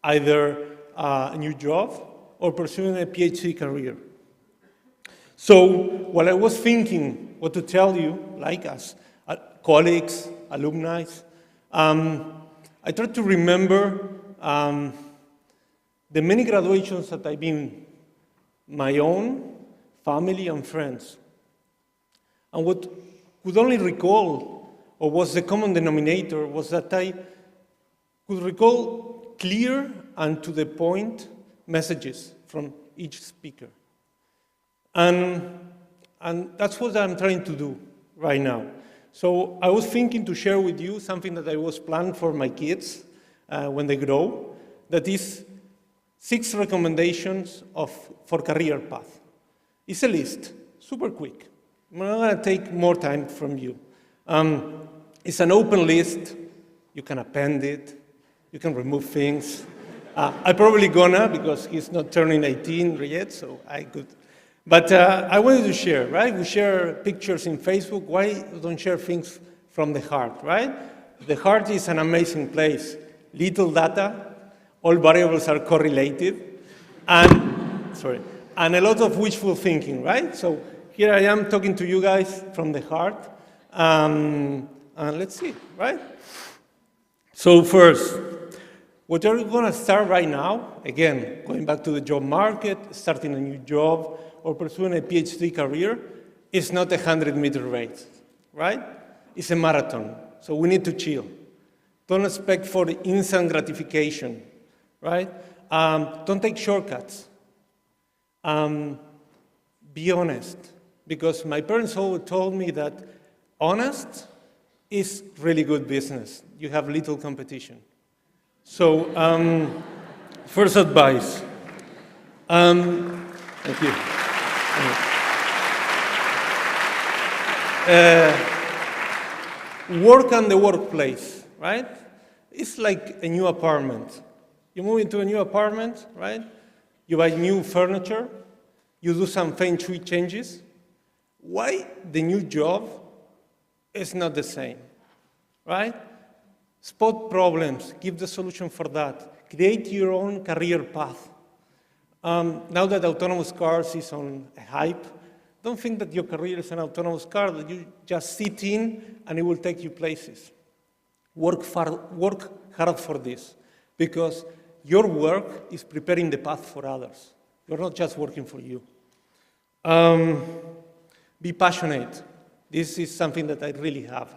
either a new job or pursuing a PhD career. So while I was thinking what to tell you, like as colleagues, alumni, I tried to remember the many graduations that I've been my own, family, and friends. And what could only recall, or was the common denominator, was that I could recall clear and to the point messages from each speaker. And that's what I'm trying to do right now. So I was thinking to share with you something that I was planning for my kids when they grow, that is 6 recommendations for career path. It's a list, super quick. I'm not going to take more time from you. It's an open list. You can append it. You can remove things. I'm probably gonna, because he's not turning 18 yet, so I could. But I wanted to share, right? We share pictures in Facebook. Why don't share things from the heart, right? The heart is an amazing place. Little data, all variables are correlated, and a lot of wishful thinking, right? So here I am talking to you guys from the heart, and let's see, right? So first, what are you going to start right now? Again, going back to the job market, starting a new job, or pursuing a PhD career, is not a 100-meter race, right? It's a marathon, so we need to chill. Don't expect for instant gratification, right? Don't take shortcuts. Be honest, because my parents always told me that honest is really good business. You have little competition. So, first advice. Thank you. Work on the workplace, right? It's like a new apartment. You move into a new apartment, right? You buy new furniture. You do some feng shui changes. Why the new job is not the same, right? Spot problems, give the solution for that. Create your own career path. Now that autonomous cars is on a hype, don't think that your career is an autonomous car, that you just sit in and it will take you places. Work hard for this, because your work is preparing the path for others. You're not just working for you. Be passionate. This is something that I really have.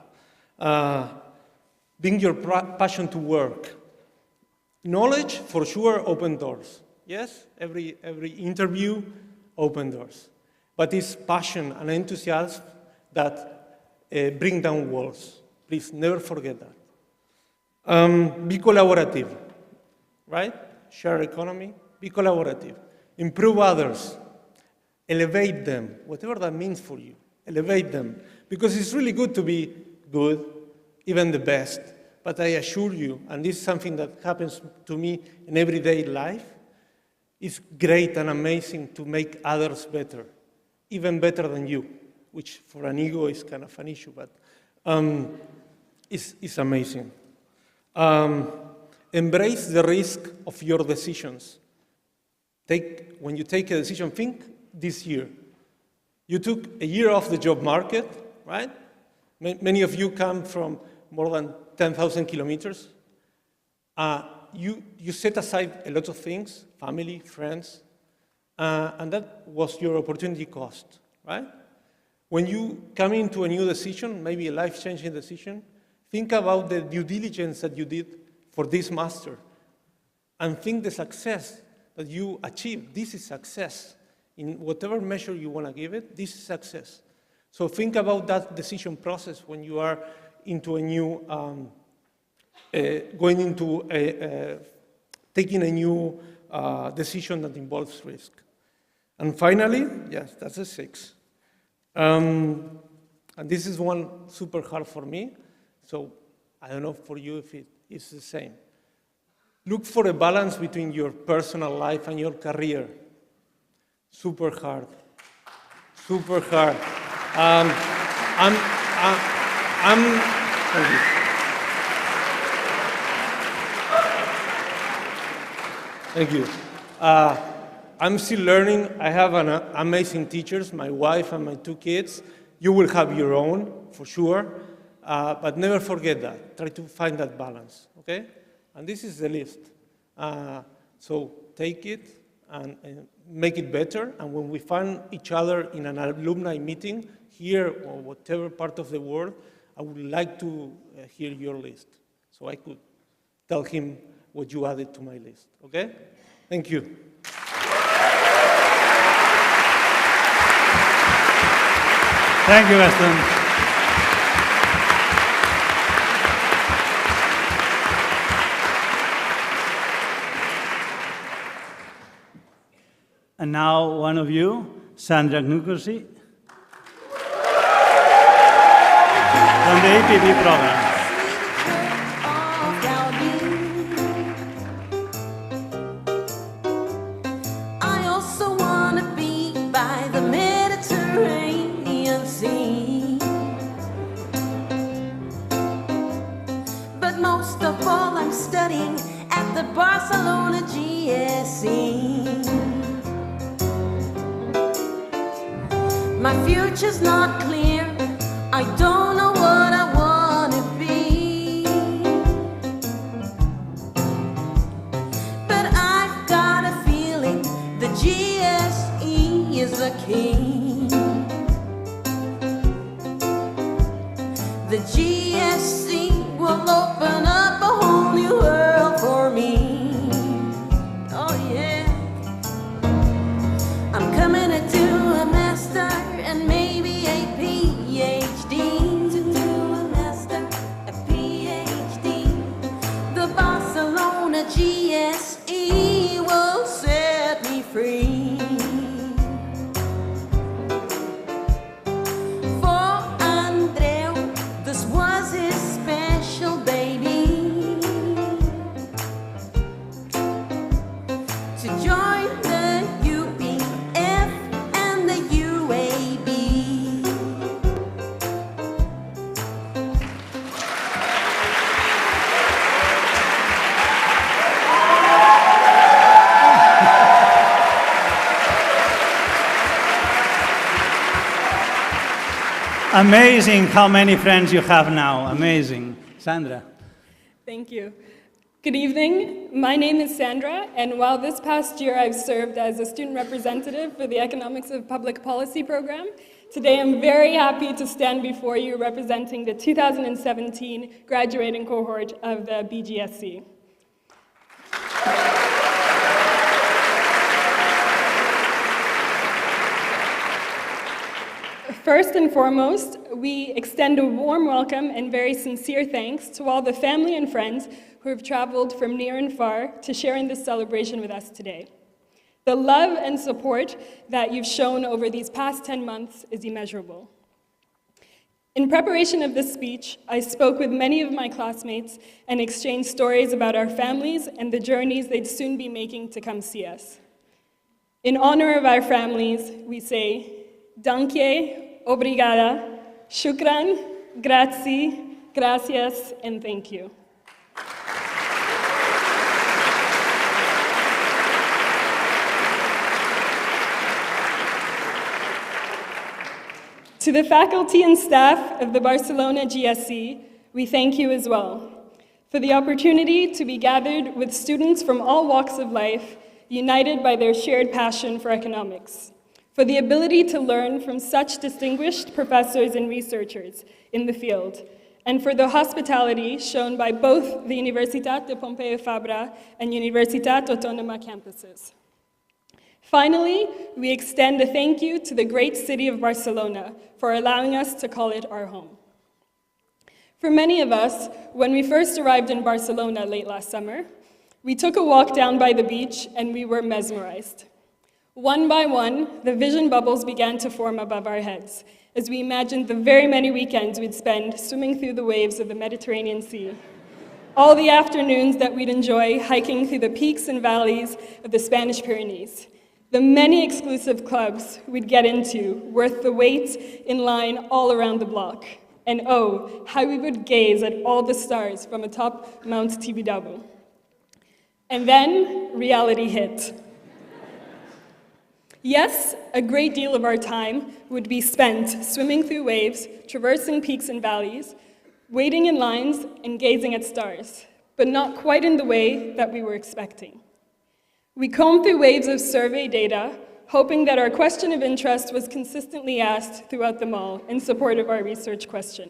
Bring your passion to work. Knowledge, for sure, open doors. Yes, every interview, open doors. But it's passion and enthusiasm that bring down walls. Please never forget that. Be collaborative, right? Share economy, be collaborative. Improve others. Elevate them, whatever that means for you. Elevate them. Because it's really good to be good, even the best. But I assure you, and this is something that happens to me in everyday life, it's great and amazing to make others better, even better than you, which for an ego is kind of an issue, but it's amazing. Embrace the risk of your decisions. When you take a decision, think this year. You took a year off the job market, right? Many of you come from more than 10,000 kilometers. You set aside a lot of things, family, friends, and that was your opportunity cost, right? When you come into a new decision, maybe a life-changing decision, think about the due diligence that you did for this master, and think the success that you achieved. This is success. In whatever measure you want to give it, this is success. So think about that decision process when you are into a new, going into taking a new decision that involves risk. And finally, yes, that's a 6. And this is one super hard for me, so I don't know for you if it is the same. Look for a balance between your personal life and your career. Super hard. Super hard. Thank you. Thank you. I'm still learning. I have amazing teachers, my wife and my 2 kids. You will have your own, for sure, but never forget that. Try to find that balance, okay? And this is the list. So take it and make it better. And when we find each other in an alumni meeting, here or whatever part of the world, I would like to hear your list. So I could tell him what you added to my list, okay? Thank you. Thank you, Weston. And now one of you, Sandra Gnukosi, from the APB program. I also want to be by the Mediterranean Sea, but most of all I'm studying at the Barcelona GSE. My future's not clear, I don't know what I want to be, but I've got a feeling the GSE is the key. The GSE will open up a whole new world for me. Oh yeah, I'm coming to do a master and maybe a PhD. To do a master, a PhD. The Barcelona GSE will set me free. For Andreu, this was his special baby. To join the UPF and the UAB. Amazing how many friends you have now. Amazing. Sandra. Thank you. Good evening. My name is Sandra, and while this past year I've served as a student representative for the Economics of Public Policy program, today I'm very happy to stand before you representing the 2017 graduating cohort of the BGSC. First and foremost, we extend a warm welcome and very sincere thanks to all the family and friends who have traveled from near and far to share in this celebration with us today. The love and support that you've shown over these past 10 months is immeasurable. In preparation of this speech, I spoke with many of my classmates and exchanged stories about our families and the journeys they'd soon be making to come see us. In honor of our families, we say, Danke, obrigada, shukran, grazie, gracias, and thank you. To the faculty and staff of the Barcelona GSE, we thank you as well for the opportunity to be gathered with students from all walks of life, united by their shared passion for economics, for the ability to learn from such distinguished professors and researchers in the field, and for the hospitality shown by both the Universitat de Pompeu Fabra and Universitat Autónoma campuses. Finally, we extend a thank you to the great city of Barcelona for allowing us to call it our home. For many of us, when we first arrived in Barcelona late last summer, we took a walk down by the beach and we were mesmerized. One by one, the vision bubbles began to form above our heads as we imagined the very many weekends we'd spend swimming through the waves of the Mediterranean Sea, all the afternoons that we'd enjoy hiking through the peaks and valleys of the Spanish Pyrenees, the many exclusive clubs we'd get into worth the wait in line all around the block, and oh, how we would gaze at all the stars from atop Mount Tibidabo. And then reality hit. Yes, a great deal of our time would be spent swimming through waves, traversing peaks and valleys, waiting in lines and gazing at stars, but not quite in the way that we were expecting. We combed through waves of survey data, hoping that our question of interest was consistently asked throughout them all in support of our research question.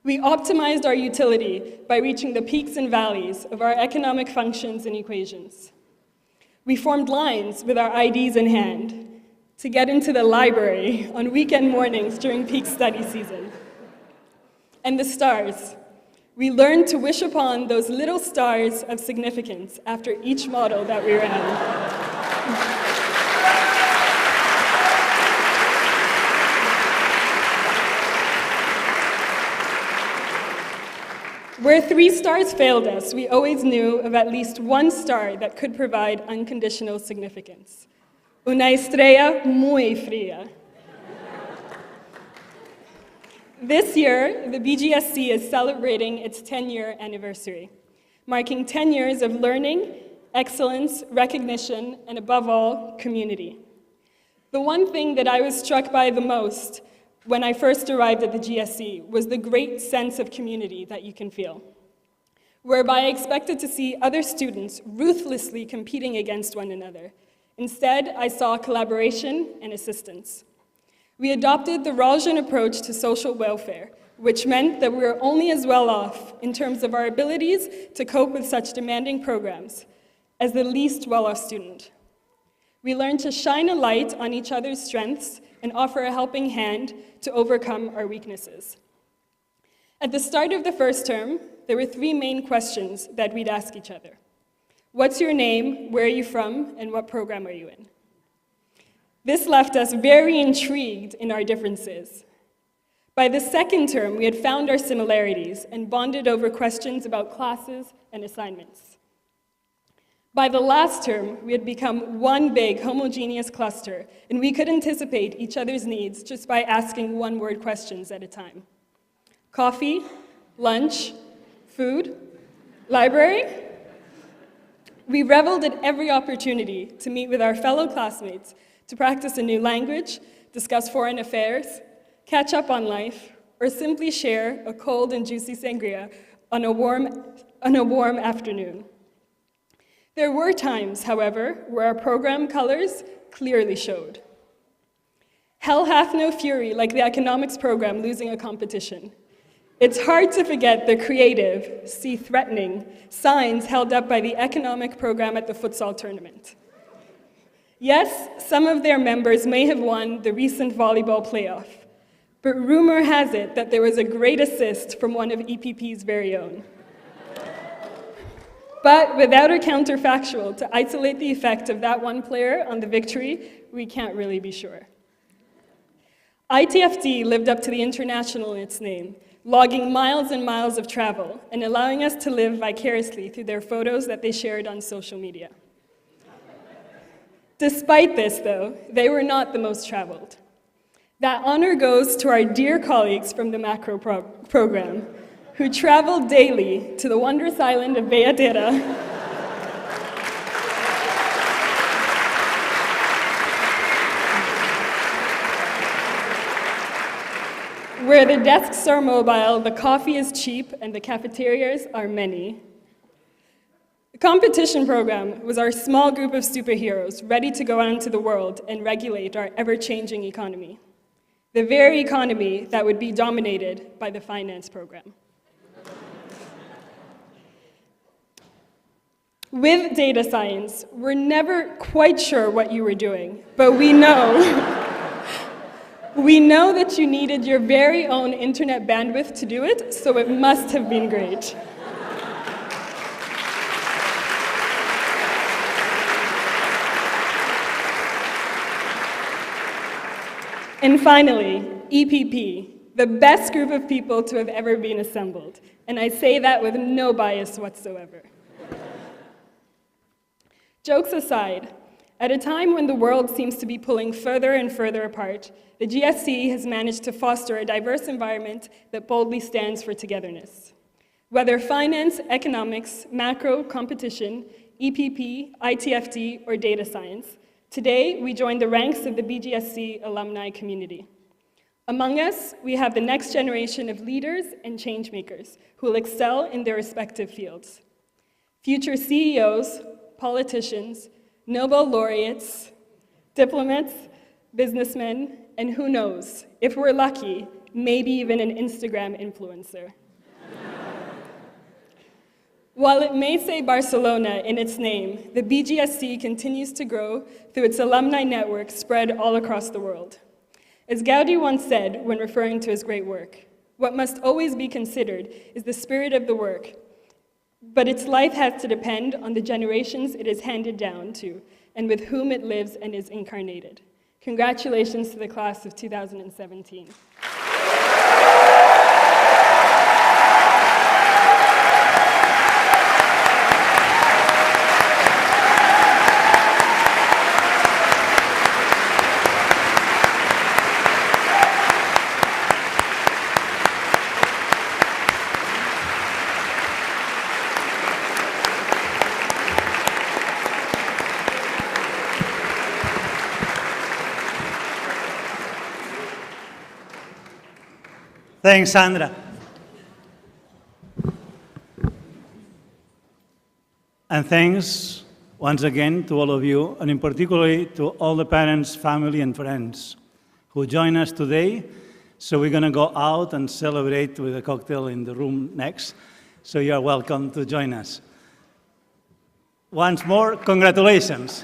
We optimized our utility by reaching the peaks and valleys of our economic functions and equations. We formed lines with our IDs in hand to get into the library on weekend mornings during peak study season. And the stars. We learned to wish upon those little stars of significance after each model that we ran. Where 3 stars failed us, we always knew of at least one star that could provide unconditional significance. Una estrella muy fría. This year, the BGSC is celebrating its 10-year anniversary, marking 10 years of learning, excellence, recognition, and above all, community. The one thing that I was struck by the most when I first arrived at the GSE was the great sense of community that you can feel, whereby I expected to see other students ruthlessly competing against one another. Instead, I saw collaboration and assistance. We adopted the Raljan approach to social welfare, which meant that we were only as well off in terms of our abilities to cope with such demanding programs as the least well-off student. We learned to shine a light on each other's strengths and offer a helping hand to overcome our weaknesses. At the start of the first term, there were 3 main questions that we'd ask each other. What's your name, where are you from, and what program are you in? This left us very intrigued in our differences. By the second term, we had found our similarities and bonded over questions about classes and assignments. By the last term, we had become one big homogeneous cluster, and we could anticipate each other's needs just by asking one-word questions at a time. Coffee, lunch, food, library? We reveled at every opportunity to meet with our fellow classmates, to practice a new language, discuss foreign affairs, catch up on life, or simply share a cold and juicy sangria on a warm afternoon. There were times, however, where our program colors clearly showed. Hell hath no fury like the economics program losing a competition. It's hard to forget the creative, see threatening, signs held up by the economic program at the futsal tournament. Yes, some of their members may have won the recent volleyball playoff, but rumor has it that there was a great assist from one of EPP's very own. But without a counterfactual to isolate the effect of that one player on the victory, we can't really be sure. ITFD lived up to the international in its name, logging miles and miles of travel and allowing us to live vicariously through their photos that they shared on social media. Despite this, though, they were not the most traveled. That honor goes to our dear colleagues from the macro program, who traveled daily to the wondrous island of Beatera, where the desks are mobile, the coffee is cheap, and the cafeterias are many. The competition program was our small group of superheroes ready to go out into the world and regulate our ever-changing economy, the very economy that would be dominated by the finance program. With data science, we're never quite sure what you were doing, but we know, we know that you needed your very own internet bandwidth to do it, so it must have been great. And finally, EPP, the best group of people to have ever been assembled. And I say that with no bias whatsoever. Jokes aside, at a time when the world seems to be pulling further and further apart, the GSE has managed to foster a diverse environment that boldly stands for togetherness. Whether finance, economics, macro, competition, EPP, ITFT, or data science, today we join the ranks of the BGSC alumni community. Among us, we have the next generation of leaders and changemakers who will excel in their respective fields. Future CEOs, politicians, Nobel laureates, diplomats, businessmen, and who knows, if we're lucky, maybe even an Instagram influencer. While it may say Barcelona in its name, the BGSC continues to grow through its alumni network spread all across the world. As Gaudi once said when referring to his great work, what must always be considered is the spirit of the work, but its life has to depend on the generations it is handed down to and with whom it lives and is incarnated. Congratulations to the class of 2017. Thanks, Sandra. And thanks once again to all of you, and in particular to all the parents, family, and friends who join us today. So we're going to go out and celebrate with a cocktail in the room next. So you're welcome to join us. Once more, congratulations.